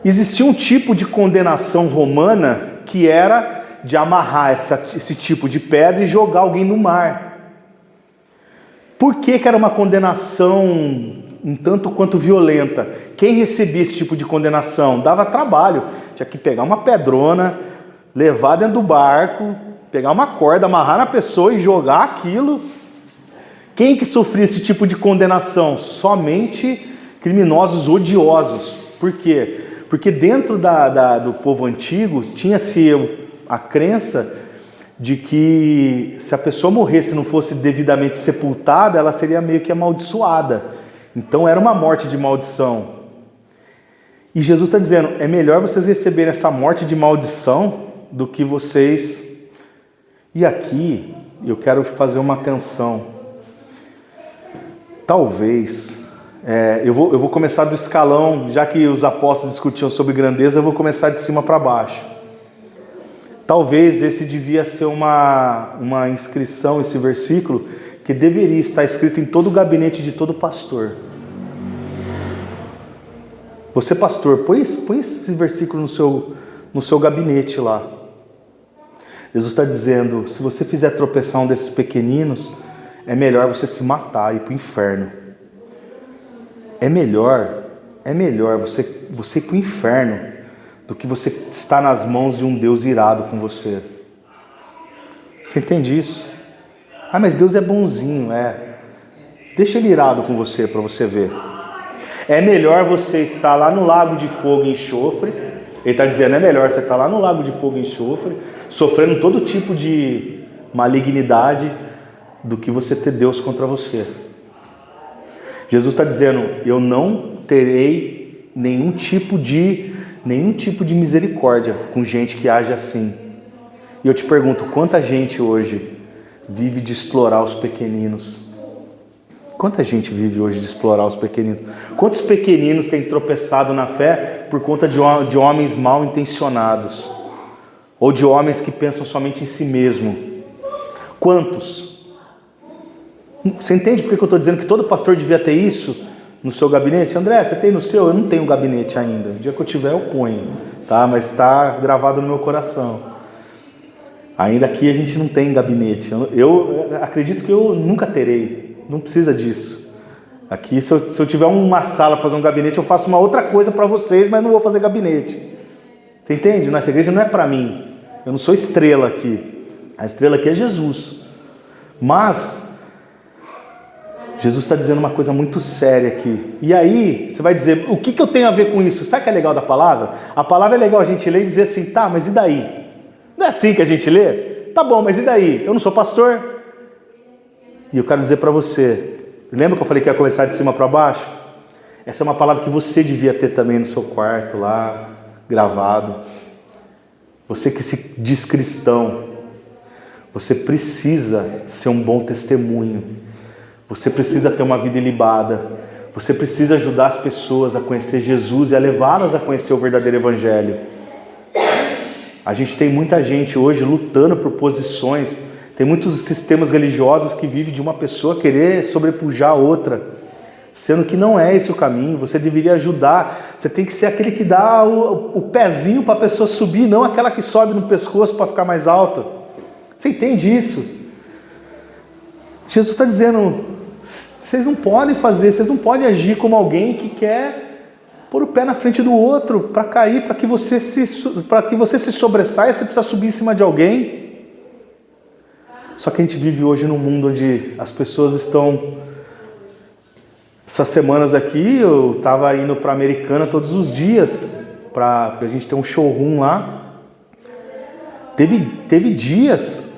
Existia um tipo de condenação romana que era de amarrar esse tipo de pedra e jogar alguém no mar. Por que era uma condenação um tanto quanto violenta? Quem recebia esse tipo de condenação? Dava trabalho. Tinha que pegar uma pedrona, levar dentro do barco, pegar uma corda, amarrar na pessoa e jogar aquilo. Quem que sofria esse tipo de condenação? Somente criminosos odiosos. Por quê? Porque dentro do povo antigo tinha-se a crença de que se a pessoa morresse e não fosse devidamente sepultada, ela seria meio que amaldiçoada. Então era uma morte de maldição. E Jesus está dizendo, é melhor vocês receberem essa morte de maldição do que vocês... E aqui eu quero fazer uma atenção. Talvez Eu vou começar do escalão, já que os apóstolos discutiam sobre grandeza, eu vou começar de cima para baixo. Talvez esse devia ser uma inscrição, esse versículo, que deveria estar escrito em todo o gabinete de todo pastor. Você, pastor, põe esse versículo no seu gabinete lá. Jesus está dizendo, se você fizer tropeçar um desses pequeninos, é melhor você se matar e ir para o inferno. É melhor você ir para o inferno do que você estar nas mãos de um Deus irado com você. Você entende isso? Ah, mas Deus é bonzinho, Deixa ele irado com você para você ver. É melhor você estar lá no lago de fogo e enxofre. Ele está dizendo, é melhor você estar lá no lago de fogo e enxofre, sofrendo todo tipo de malignidade, do que você ter Deus contra você. Jesus está dizendo, eu não terei nenhum tipo de misericórdia com gente que age assim. E eu te pergunto, quanta gente hoje vive de explorar os pequeninos? Quanta gente vive hoje de explorar os pequeninos? Quantos pequeninos têm tropeçado na fé por conta de homens mal intencionados? Ou de homens que pensam somente em si mesmo? Quantos? Você entende por que eu estou dizendo que todo pastor devia ter isso no seu gabinete? André, você tem no seu? Eu não tenho gabinete ainda. O dia que eu tiver eu ponho, tá? Mas está gravado no meu coração. Ainda aqui a gente não tem gabinete. Eu acredito que eu nunca terei. Não precisa disso. Aqui, se eu tiver uma sala para fazer um gabinete, eu faço uma outra coisa para vocês, mas não vou fazer gabinete. Você entende? Nossa igreja não é para mim. Eu não sou estrela aqui. A estrela aqui é Jesus. Mas Jesus está dizendo uma coisa muito séria aqui. E aí, você vai dizer, o que eu tenho a ver com isso? Sabe o que é legal da palavra? A palavra é legal a gente ler e dizer assim, tá, mas e daí? Não é assim que a gente lê? Tá bom, mas e daí? Eu não sou pastor. E eu quero dizer para você, lembra que eu falei que ia começar de cima para baixo? Essa é uma palavra que você devia ter também no seu quarto lá, gravado. Você que se diz cristão, você precisa ser um bom testemunho. Você precisa ter uma vida ilibada. Você precisa ajudar as pessoas a conhecer Jesus e a levá-las a conhecer o verdadeiro evangelho. A gente tem muita gente hoje lutando por posições. Tem muitos sistemas religiosos que vivem de uma pessoa querer sobrepujar a outra, sendo que não é esse o caminho. Você deveria ajudar. Você tem que ser aquele que dá o pezinho para a pessoa subir, não aquela que sobe no pescoço para ficar mais alta. Você entende isso? Jesus está dizendo, vocês não podem fazer, vocês não podem agir como alguém que quer pôr o pé na frente do outro para cair, para que você se sobressaia, você precisa subir em cima de alguém. Só que a gente vive hoje num mundo onde as pessoas estão... Essas semanas aqui eu estava indo para a Americana todos os dias, para a gente ter um showroom lá. Teve dias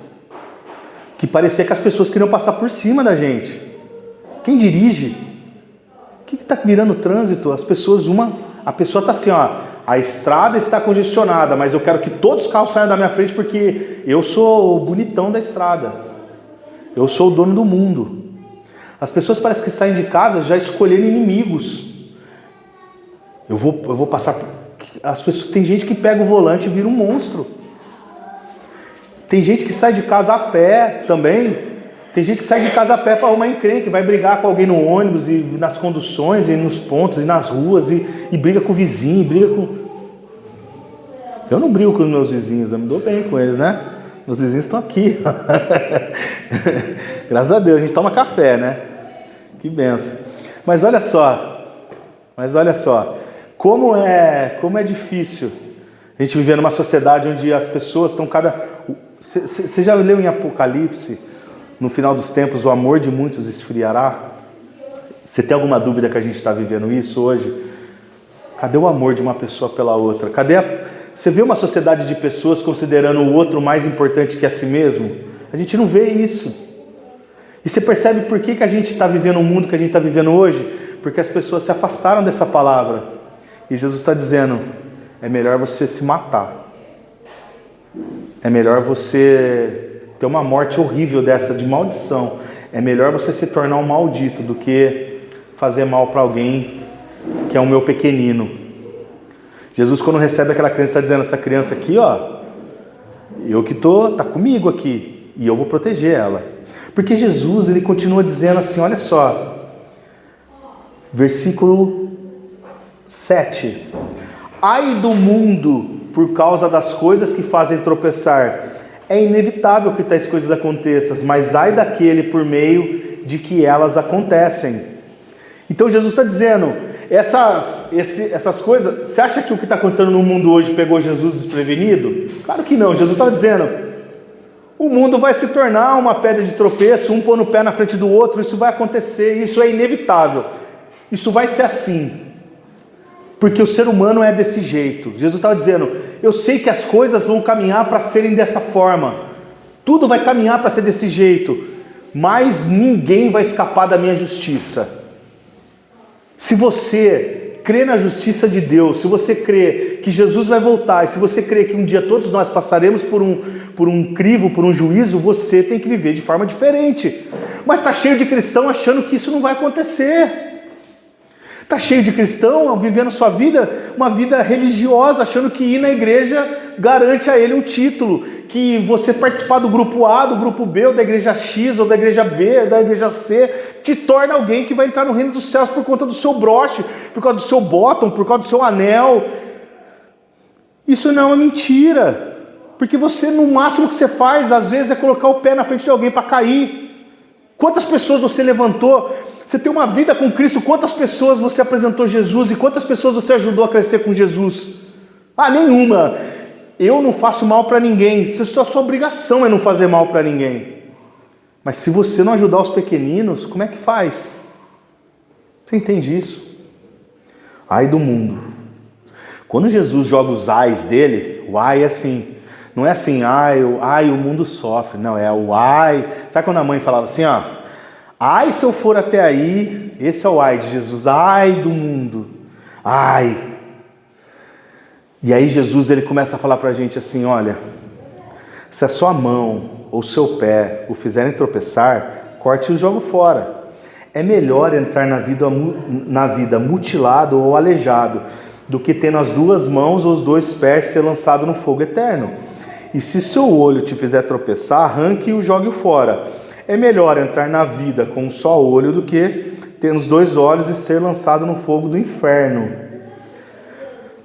que parecia que as pessoas queriam passar por cima da gente. Quem dirige? O que está virando trânsito? As pessoas, a pessoa está assim, ó, a estrada está congestionada, mas eu quero que todos os carros saiam da minha frente porque eu sou o bonitão da estrada. Eu sou o dono do mundo. As pessoas parecem que saem de casa já escolhendo inimigos. Eu vou passar... Tem gente que pega o volante e vira um monstro. Tem gente que sai de casa a pé também. Tem gente que sai de casa a pé para arrumar encrenca, que vai brigar com alguém no ônibus, e nas conduções, e nos pontos, e nas ruas, e briga com o vizinho, briga com... Eu não brigo com os meus vizinhos, eu me dou bem com eles, né? Meus vizinhos estão aqui. Graças a Deus, a gente toma café, né? Que benção. Mas olha só, como é difícil a gente viver numa sociedade onde as pessoas estão Você já leu em Apocalipse, no final dos tempos, o amor de muitos esfriará? Você tem alguma dúvida que a gente está vivendo isso hoje? Cadê o amor de uma pessoa pela outra? Você vê uma sociedade de pessoas considerando o outro mais importante que a si mesmo? A gente não vê isso. E você percebe por que a gente está vivendo o mundo que a gente está vivendo hoje? Porque as pessoas se afastaram dessa palavra. E Jesus está dizendo, é melhor você se matar. É melhor você ter uma morte horrível dessa, de maldição. É melhor você se tornar um maldito do que fazer mal para alguém que é o meu pequenino. Jesus, quando recebe aquela criança, está dizendo, essa criança aqui, ó, eu que tá comigo aqui, e eu vou proteger ela. Porque Jesus, ele continua dizendo assim, olha só, versículo 7. Ai do mundo por causa das coisas que fazem tropeçar. É inevitável que tais coisas aconteçam, mas ai daquele por meio de que elas acontecem. Então Jesus está dizendo, essas coisas, você acha que o que está acontecendo no mundo hoje pegou Jesus desprevenido? Claro que não, Jesus estava dizendo, o mundo vai se tornar uma pedra de tropeço, um pôr no pé na frente do outro, isso vai acontecer, isso é inevitável, isso vai ser assim, porque o ser humano é desse jeito. Jesus estava dizendo, eu sei que as coisas vão caminhar para serem dessa forma, tudo vai caminhar para ser desse jeito, mas ninguém vai escapar da minha justiça. Se você crê na justiça de Deus, se você crê que Jesus vai voltar, e se você crê que um dia todos nós passaremos por um crivo, por um juízo, você tem que viver de forma diferente. Mas está cheio de cristão achando que isso não vai acontecer. Está cheio de cristão vivendo sua vida, uma vida religiosa, achando que ir na igreja garante a ele um título, que você participar do grupo A, do grupo B, ou da igreja X, ou da igreja B, ou da igreja C, te torna alguém que vai entrar no reino dos céus por conta do seu broche, por causa do seu bottom, por causa do seu anel. Isso não é uma mentira, porque você, no máximo que você faz, às vezes, é colocar o pé na frente de alguém para cair. Quantas pessoas você levantou? Você tem uma vida com Cristo, quantas pessoas você apresentou Jesus e quantas pessoas você ajudou a crescer com Jesus? Ah, nenhuma. Eu não faço mal para ninguém. Isso é a sua obrigação, é não fazer mal para ninguém. Mas se você não ajudar os pequeninos, como é que faz? Você entende isso? Ai do mundo. Quando Jesus joga os ais dele, o ai é assim. Não é assim, ai, o mundo sofre. Não, é o ai. Sabe quando a mãe falava assim, ó? Ai, se eu for até aí, esse é o ai de Jesus. Ai do mundo. Ai. E aí Jesus, ele começa a falar pra gente assim, olha, se a sua mão ou seu pé o fizerem tropeçar, corte e o jogo fora. É melhor entrar na vida mutilado ou aleijado, do que ter nas duas mãos ou os dois pés ser lançado no fogo eterno. E se seu olho te fizer tropeçar, arranque e o jogue fora. É melhor entrar na vida com um só olho do que ter os dois olhos e ser lançado no fogo do inferno.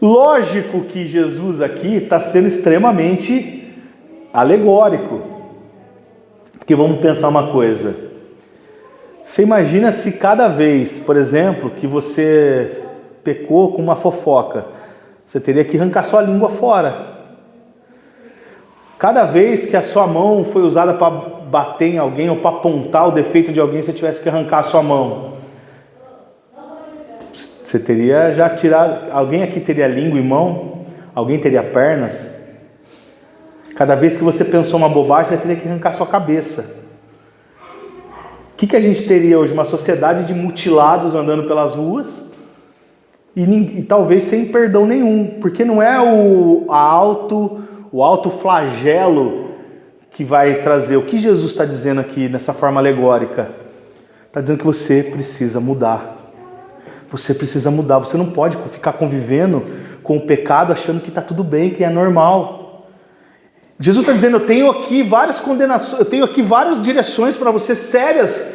Lógico que Jesus aqui está sendo extremamente alegórico. Porque vamos pensar uma coisa. Você imagina se cada vez, por exemplo, que você pecou com uma fofoca, você teria que arrancar sua língua fora. Cada vez que a sua mão foi usada para bater em alguém ou para apontar o defeito de alguém, você tivesse que arrancar a sua mão. Você teria já tirado... Alguém aqui teria língua e mão? Alguém teria pernas? Cada vez que você pensou uma bobagem, você teria que arrancar sua cabeça. O que a gente teria hoje? Uma sociedade de mutilados andando pelas ruas e talvez sem perdão nenhum. Porque não é o alto flagelo que vai trazer. O que Jesus está dizendo aqui nessa forma alegórica? Está dizendo que você precisa mudar. Você precisa mudar. Você não pode ficar convivendo com o pecado achando que está tudo bem, que é normal. Jesus está dizendo, eu tenho aqui várias condenações, eu tenho aqui várias direções para você sérias.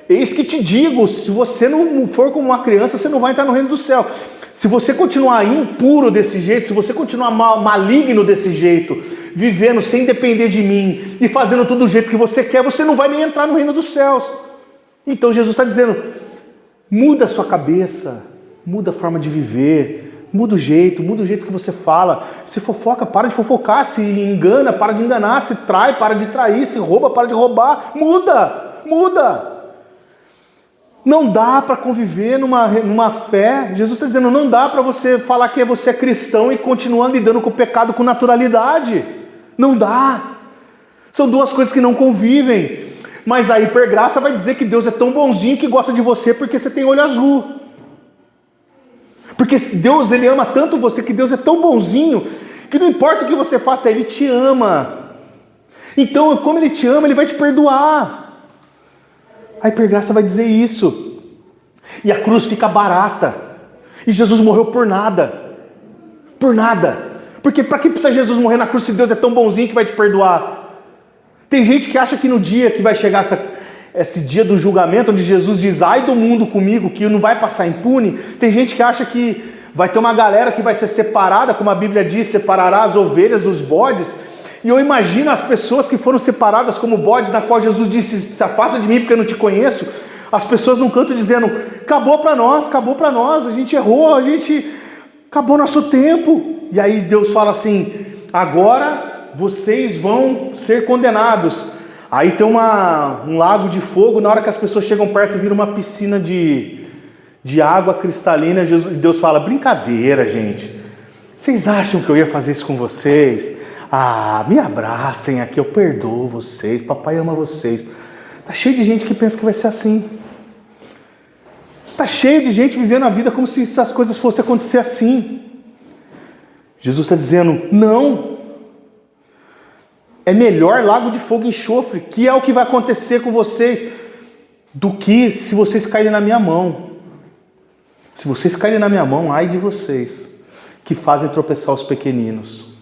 Eis que te digo, se você não for como uma criança, você não vai entrar no reino do céu. Se você continuar impuro desse jeito, se você continuar maligno desse jeito, vivendo sem depender de mim e fazendo tudo do jeito que você quer, você não vai nem entrar no reino dos céus. Então Jesus está dizendo, muda a sua cabeça, muda a forma de viver, muda o jeito que você fala. Se fofoca, para de fofocar, se engana, para de enganar, se trai, para de trair, se rouba, para de roubar. Muda. Não dá para conviver numa fé. Jesus está dizendo, não dá para você falar que você é cristão e continuar lidando com o pecado com naturalidade. Não dá. São duas coisas que não convivem. Mas a hipergraça vai dizer que Deus é tão bonzinho que gosta de você porque você tem olho azul. Porque Deus, Ele ama tanto você, que Deus é tão bonzinho, que não importa o que você faça, Ele te ama. Então, como Ele te ama, Ele vai te perdoar. A hipergraça vai dizer isso. E a cruz fica barata. E Jesus morreu por nada. Por nada. Porque para que precisa Jesus morrer na cruz se Deus é tão bonzinho que vai te perdoar? Tem gente que acha que no dia que vai chegar esse dia do julgamento, onde Jesus diz, ai do mundo comigo, que não vai passar impune. Tem gente que acha que vai ter uma galera que vai ser separada, como a Bíblia diz, separará as ovelhas dos bodes. E eu imagino as pessoas que foram separadas como bode, na qual Jesus disse, se afasta de mim porque eu não te conheço. As pessoas num canto dizendo, acabou para nós, a gente errou, acabou nosso tempo. E aí Deus fala assim, agora vocês vão ser condenados. Aí tem um lago de fogo, na hora que as pessoas chegam perto vira uma piscina de água cristalina. Deus fala, brincadeira, gente. Vocês acham que eu ia fazer isso com vocês? Ah, me abracem aqui, eu perdoo vocês, papai ama vocês. Tá cheio de gente que pensa que vai ser assim. Tá cheio de gente vivendo a vida como se as coisas fossem acontecer assim. Jesus está dizendo, não. É melhor lago de fogo e enxofre, que é o que vai acontecer com vocês, do que se vocês caírem na minha mão. Se vocês caírem na minha mão, ai de vocês, que fazem tropeçar os pequeninos.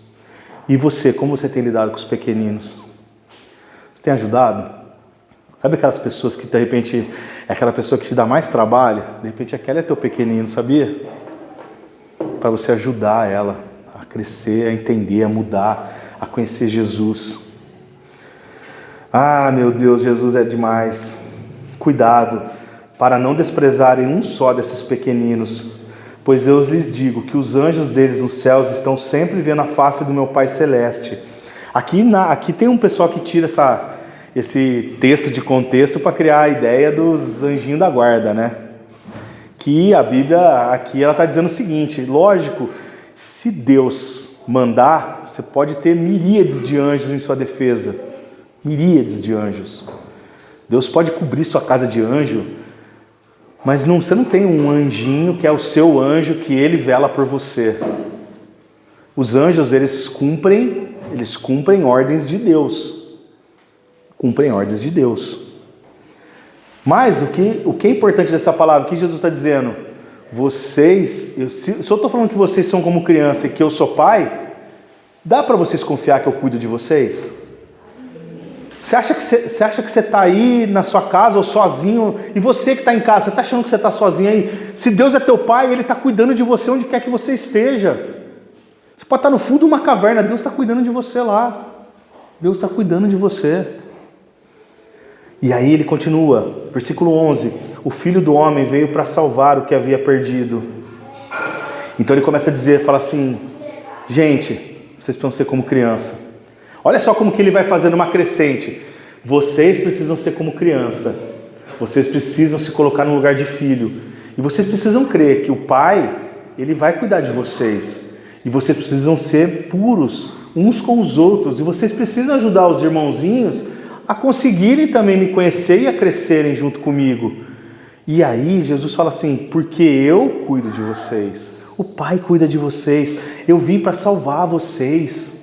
E você, como você tem lidado com os pequeninos? Você tem ajudado? Sabe aquelas pessoas que de repente, é aquela pessoa que te dá mais trabalho? De repente aquela é teu pequenino, sabia? Para você ajudar ela a crescer, a entender, a mudar, a conhecer Jesus. Ah, meu Deus, Jesus é demais. Cuidado, para não desprezarem um só desses pequeninos, pois eu lhes digo que os anjos deles nos céus estão sempre vendo a face do meu Pai Celeste. Aqui tem um pessoal que tira esse texto de contexto para criar a ideia dos anjinhos da guarda, né? Que a Bíblia aqui ela está dizendo o seguinte, lógico, se Deus mandar, você pode ter miríades de anjos em sua defesa, miríades de anjos. Deus pode cobrir sua casa de anjo, mas você não tem um anjinho que é o seu anjo, que ele vela por você. Os anjos, eles cumprem ordens de Deus. Cumprem ordens de Deus. Mas o que é importante dessa palavra, o que Jesus está dizendo? Se eu estou falando que vocês são como criança e que eu sou pai, dá para vocês confiar que eu cuido de vocês? Você acha que você está aí na sua casa ou sozinho, e você que está em casa, você está achando que você está sozinho aí? Se Deus é teu pai, Ele está cuidando de você onde quer que você esteja. Você pode estar no fundo de uma caverna, Deus está cuidando de você lá. Deus está cuidando de você. E aí ele continua, versículo 11, o Filho do Homem veio para salvar o que havia perdido. Então ele começa a dizer, fala assim, gente, vocês precisam ser como criança. Olha só como que ele vai fazendo uma crescente. Vocês precisam ser como criança. Vocês precisam se colocar no lugar de filho. E vocês precisam crer que o Pai, Ele vai cuidar de vocês. E vocês precisam ser puros uns com os outros. E vocês precisam ajudar os irmãozinhos a conseguirem também me conhecer e a crescerem junto comigo. E aí Jesus fala assim, porque eu cuido de vocês. O Pai cuida de vocês. Eu vim para salvar vocês.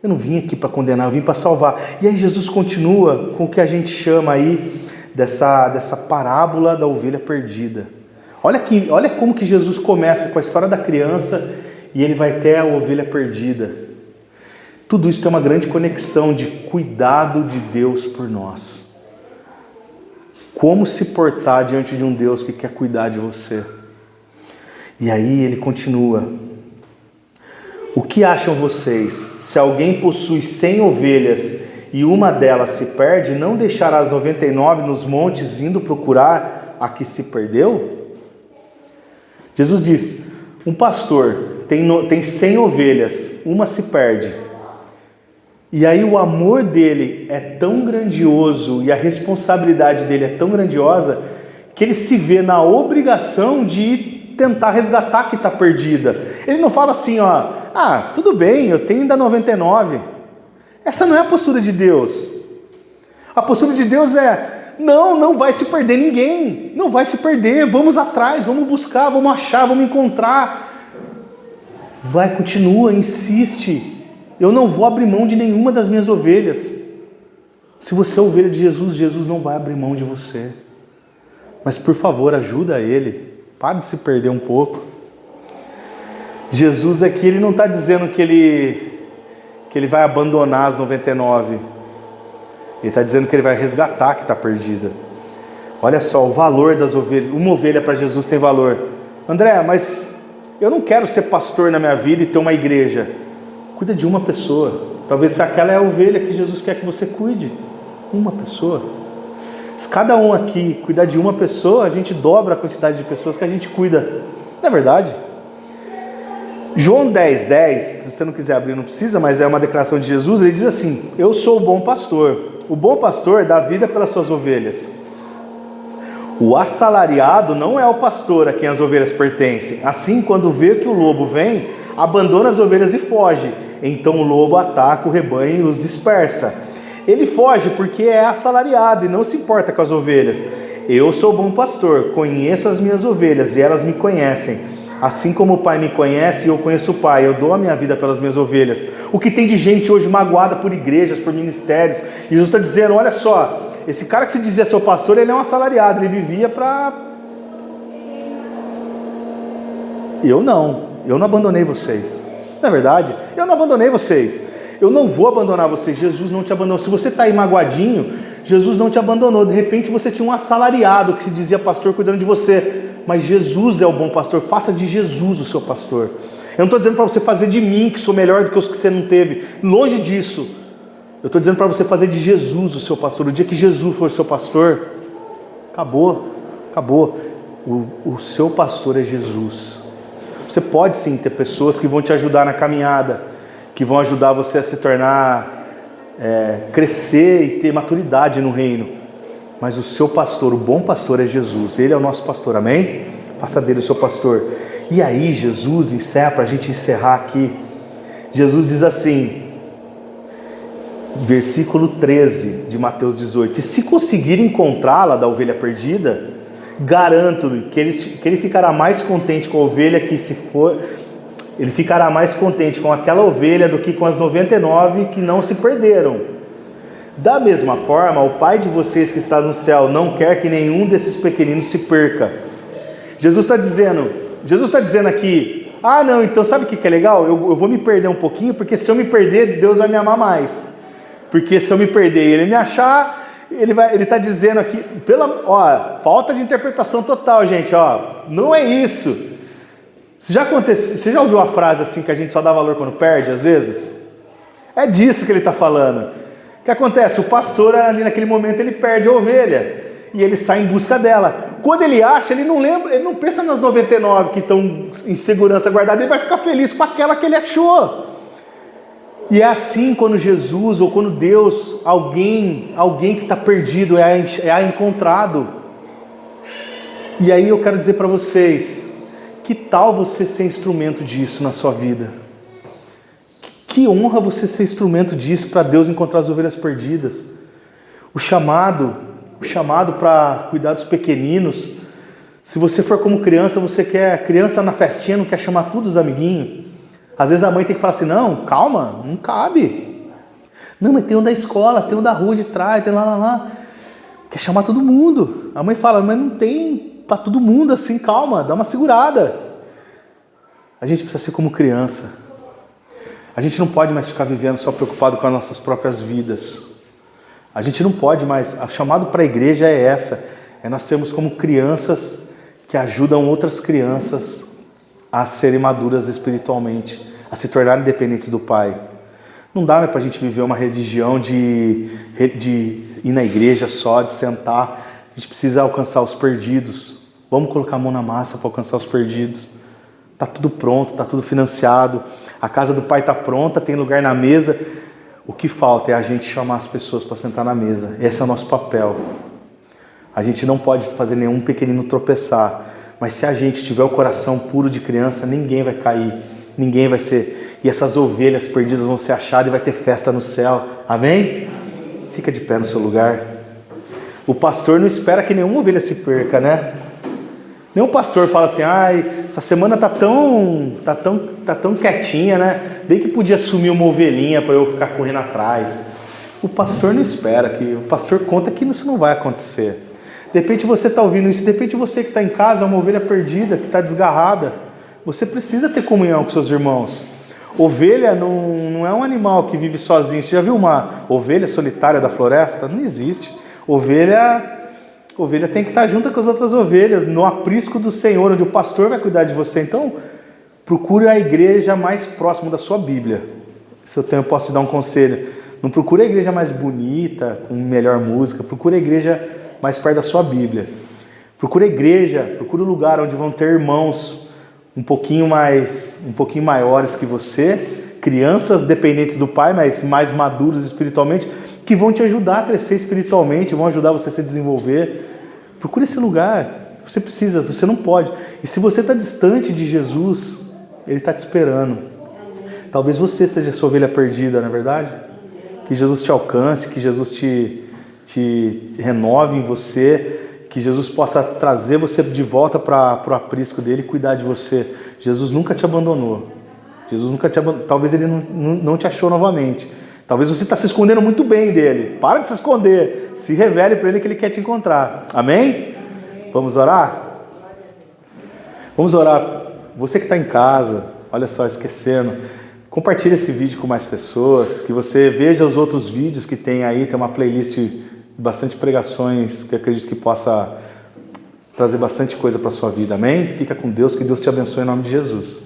Eu não vim aqui para condenar, eu vim para salvar. E aí Jesus continua com o que a gente chama aí dessa parábola da ovelha perdida. Olha como que Jesus começa com a história da criança e ele vai até a ovelha perdida. Tudo isso tem uma grande conexão de cuidado de Deus por nós. Como se portar diante de um Deus que quer cuidar de você. E aí ele continua. O que acham vocês? Se alguém possui 100 ovelhas e uma delas se perde, não deixará as 99 nos montes indo procurar a que se perdeu? Jesus diz, um pastor tem 100 ovelhas, uma se perde. E aí o amor dele é tão grandioso e a responsabilidade dele é tão grandiosa que ele se vê na obrigação de tentar resgatar a que está perdida. Ele não fala assim, tudo bem, eu tenho ainda 99. Essa não é a postura de Deus. A postura de Deus é, não vai se perder ninguém, não vai se perder, vamos atrás, vamos buscar, vamos achar, vamos encontrar. Continua, insiste. Eu não vou abrir mão de nenhuma das minhas ovelhas. Se você é ovelha de Jesus, Jesus não vai abrir mão de você. Mas por favor, ajuda ele. Para de se perder um pouco. Jesus aqui, ele não está dizendo que ele vai abandonar as 99. Ele está dizendo que ele vai resgatar a que está perdida. Olha só o valor das ovelhas. Uma ovelha para Jesus tem valor. André, mas eu não quero ser pastor na minha vida e ter uma igreja. Cuida de uma pessoa. Talvez aquela é a ovelha que Jesus quer que você cuide. Uma pessoa. Se cada um aqui cuidar de uma pessoa, a gente dobra a quantidade de pessoas que a gente cuida. Não é verdade? João 10:10, se você não quiser abrir, não precisa, mas é uma declaração de Jesus. Ele diz assim: eu sou o bom pastor. O bom pastor dá vida pelas suas ovelhas. O assalariado não é o pastor a quem as ovelhas pertencem. Assim, quando vê que o lobo vem, abandona as ovelhas e foge. Então o lobo ataca o rebanho e os dispersa. Ele foge porque é assalariado e não se importa com as ovelhas. Eu sou o bom pastor, conheço as minhas ovelhas e elas me conhecem. Assim como o Pai me conhece e eu conheço o Pai, eu dou a minha vida pelas minhas ovelhas. O que tem de gente hoje magoada por igrejas, por ministérios. E Jesus está dizendo, olha só, esse cara que se dizia seu pastor, ele é um assalariado, ele vivia para... Eu não abandonei vocês. Não é verdade? Eu não abandonei vocês. Eu não vou abandonar vocês. Jesus não te abandonou. Se você está aí magoadinho, Jesus não te abandonou. De repente você tinha um assalariado que se dizia pastor cuidando de você. Mas Jesus é o bom pastor. Faça de Jesus o seu pastor. Eu não estou dizendo para você fazer de mim, que sou melhor do que os que você não teve. Longe disso. Eu estou dizendo para você fazer de Jesus o seu pastor. O dia que Jesus for o seu pastor, acabou. O seu pastor é Jesus. Você pode sim ter pessoas que vão te ajudar na caminhada, que vão ajudar você a se tornar, crescer e ter maturidade no reino. Mas o seu pastor, o bom pastor é Jesus. Ele é o nosso pastor, amém? Faça dele o seu pastor. E aí Jesus encerra, para a gente encerrar aqui. Jesus diz assim, versículo 13 de Mateus 18. E se conseguir encontrá-la da ovelha perdida, garanto-lhe que ele ficará mais contente com a ovelha que se for... Ele ficará mais contente com aquela ovelha do que com as 99 que não se perderam. Da mesma forma, o Pai de vocês que está no céu não quer que nenhum desses pequeninos se perca. Jesus está dizendo aqui, não, então sabe o que é legal? Eu vou me perder um pouquinho, porque se eu me perder, Deus vai me amar mais. Porque se eu me perder e ele me achar, ele está dizendo aqui, falta de interpretação total, gente, não é isso. Você já ouviu a frase assim, que a gente só dá valor quando perde, às vezes? É disso que ele está falando. O que acontece? O pastor ali naquele momento ele perde a ovelha e ele sai em busca dela. Quando ele acha, ele não lembra, ele não pensa nas 99 que estão em segurança guardadas, ele vai ficar feliz com aquela que ele achou. E é assim quando Jesus ou quando Deus, alguém que está perdido é encontrado. E aí eu quero dizer para vocês, que tal você ser instrumento disso na sua vida? Que honra você ser instrumento disso para Deus encontrar as ovelhas perdidas. O chamado para cuidar dos pequeninos. Se você for como criança, você quer criança na festinha, não quer chamar todos os amiguinhos. Às vezes a mãe tem que falar assim, não, calma, não cabe. Não, mas tem um da escola, tem um da rua de trás, tem lá. Quer chamar todo mundo. A mãe fala, mas não tem para todo mundo assim, calma, dá uma segurada. A gente precisa ser como criança. A gente não pode mais ficar vivendo só preocupado com as nossas próprias vidas. A gente não pode mais. O chamado para a igreja é essa. É nós sermos como crianças que ajudam outras crianças a serem maduras espiritualmente, a se tornarem dependentes do Pai. Não dá mais para a gente viver uma religião de ir na igreja só, de sentar. A gente precisa alcançar os perdidos. Vamos colocar a mão na massa para alcançar os perdidos. Está tudo pronto, está tudo financiado. A casa do Pai está pronta, tem lugar na mesa. O que falta é a gente chamar as pessoas para sentar na mesa. Esse é o nosso papel. A gente não pode fazer nenhum pequenino tropeçar. Mas se a gente tiver o coração puro de criança, ninguém vai cair. Ninguém vai ser... E essas ovelhas perdidas vão ser achadas e vai ter festa no céu. Amém? Fica de pé no seu lugar. O pastor não espera que nenhuma ovelha se perca, né? Nenhum pastor fala assim, essa semana tá tão quietinha, né? Bem que podia sumir uma ovelhinha para eu ficar correndo atrás. O pastor não espera, o pastor conta que isso não vai acontecer. De repente você está ouvindo isso, de repente você que está em casa é uma ovelha perdida, que está desgarrada. Você precisa ter comunhão com seus irmãos. Ovelha não é um animal que vive sozinho. Você já viu uma ovelha solitária da floresta? Não existe. Ovelha tem que estar junto com as outras ovelhas, no aprisco do Senhor, onde o pastor vai cuidar de você. Então, procure a igreja mais próxima da sua Bíblia. Se eu posso te dar um conselho. Não procure a igreja mais bonita, com melhor música. Procure a igreja mais perto da sua Bíblia. Procure a igreja, procure o lugar onde vão ter irmãos um pouquinho maiores que você, crianças dependentes do pai, mas mais maduros espiritualmente, que vão te ajudar a crescer espiritualmente, vão ajudar você a se desenvolver. Procure esse lugar. Você precisa, você não pode. E se você está distante de Jesus, Ele está te esperando. Talvez você seja essa ovelha perdida, não é verdade? Que Jesus te alcance, que Jesus te renove em você, que Jesus possa trazer você de volta para o aprisco dele e cuidar de você. Jesus nunca te abandonou. Talvez Ele não te achou novamente. Talvez você está se escondendo muito bem dele. Para de se esconder. Se revele para Ele que Ele quer te encontrar. Amém? Vamos orar? Vamos orar. Você que está em casa, olha só, esquecendo, compartilhe esse vídeo com mais pessoas, que você veja os outros vídeos que tem aí, tem uma playlist de bastante pregações, que acredito que possa trazer bastante coisa para a sua vida. Amém? Fica com Deus, que Deus te abençoe em nome de Jesus.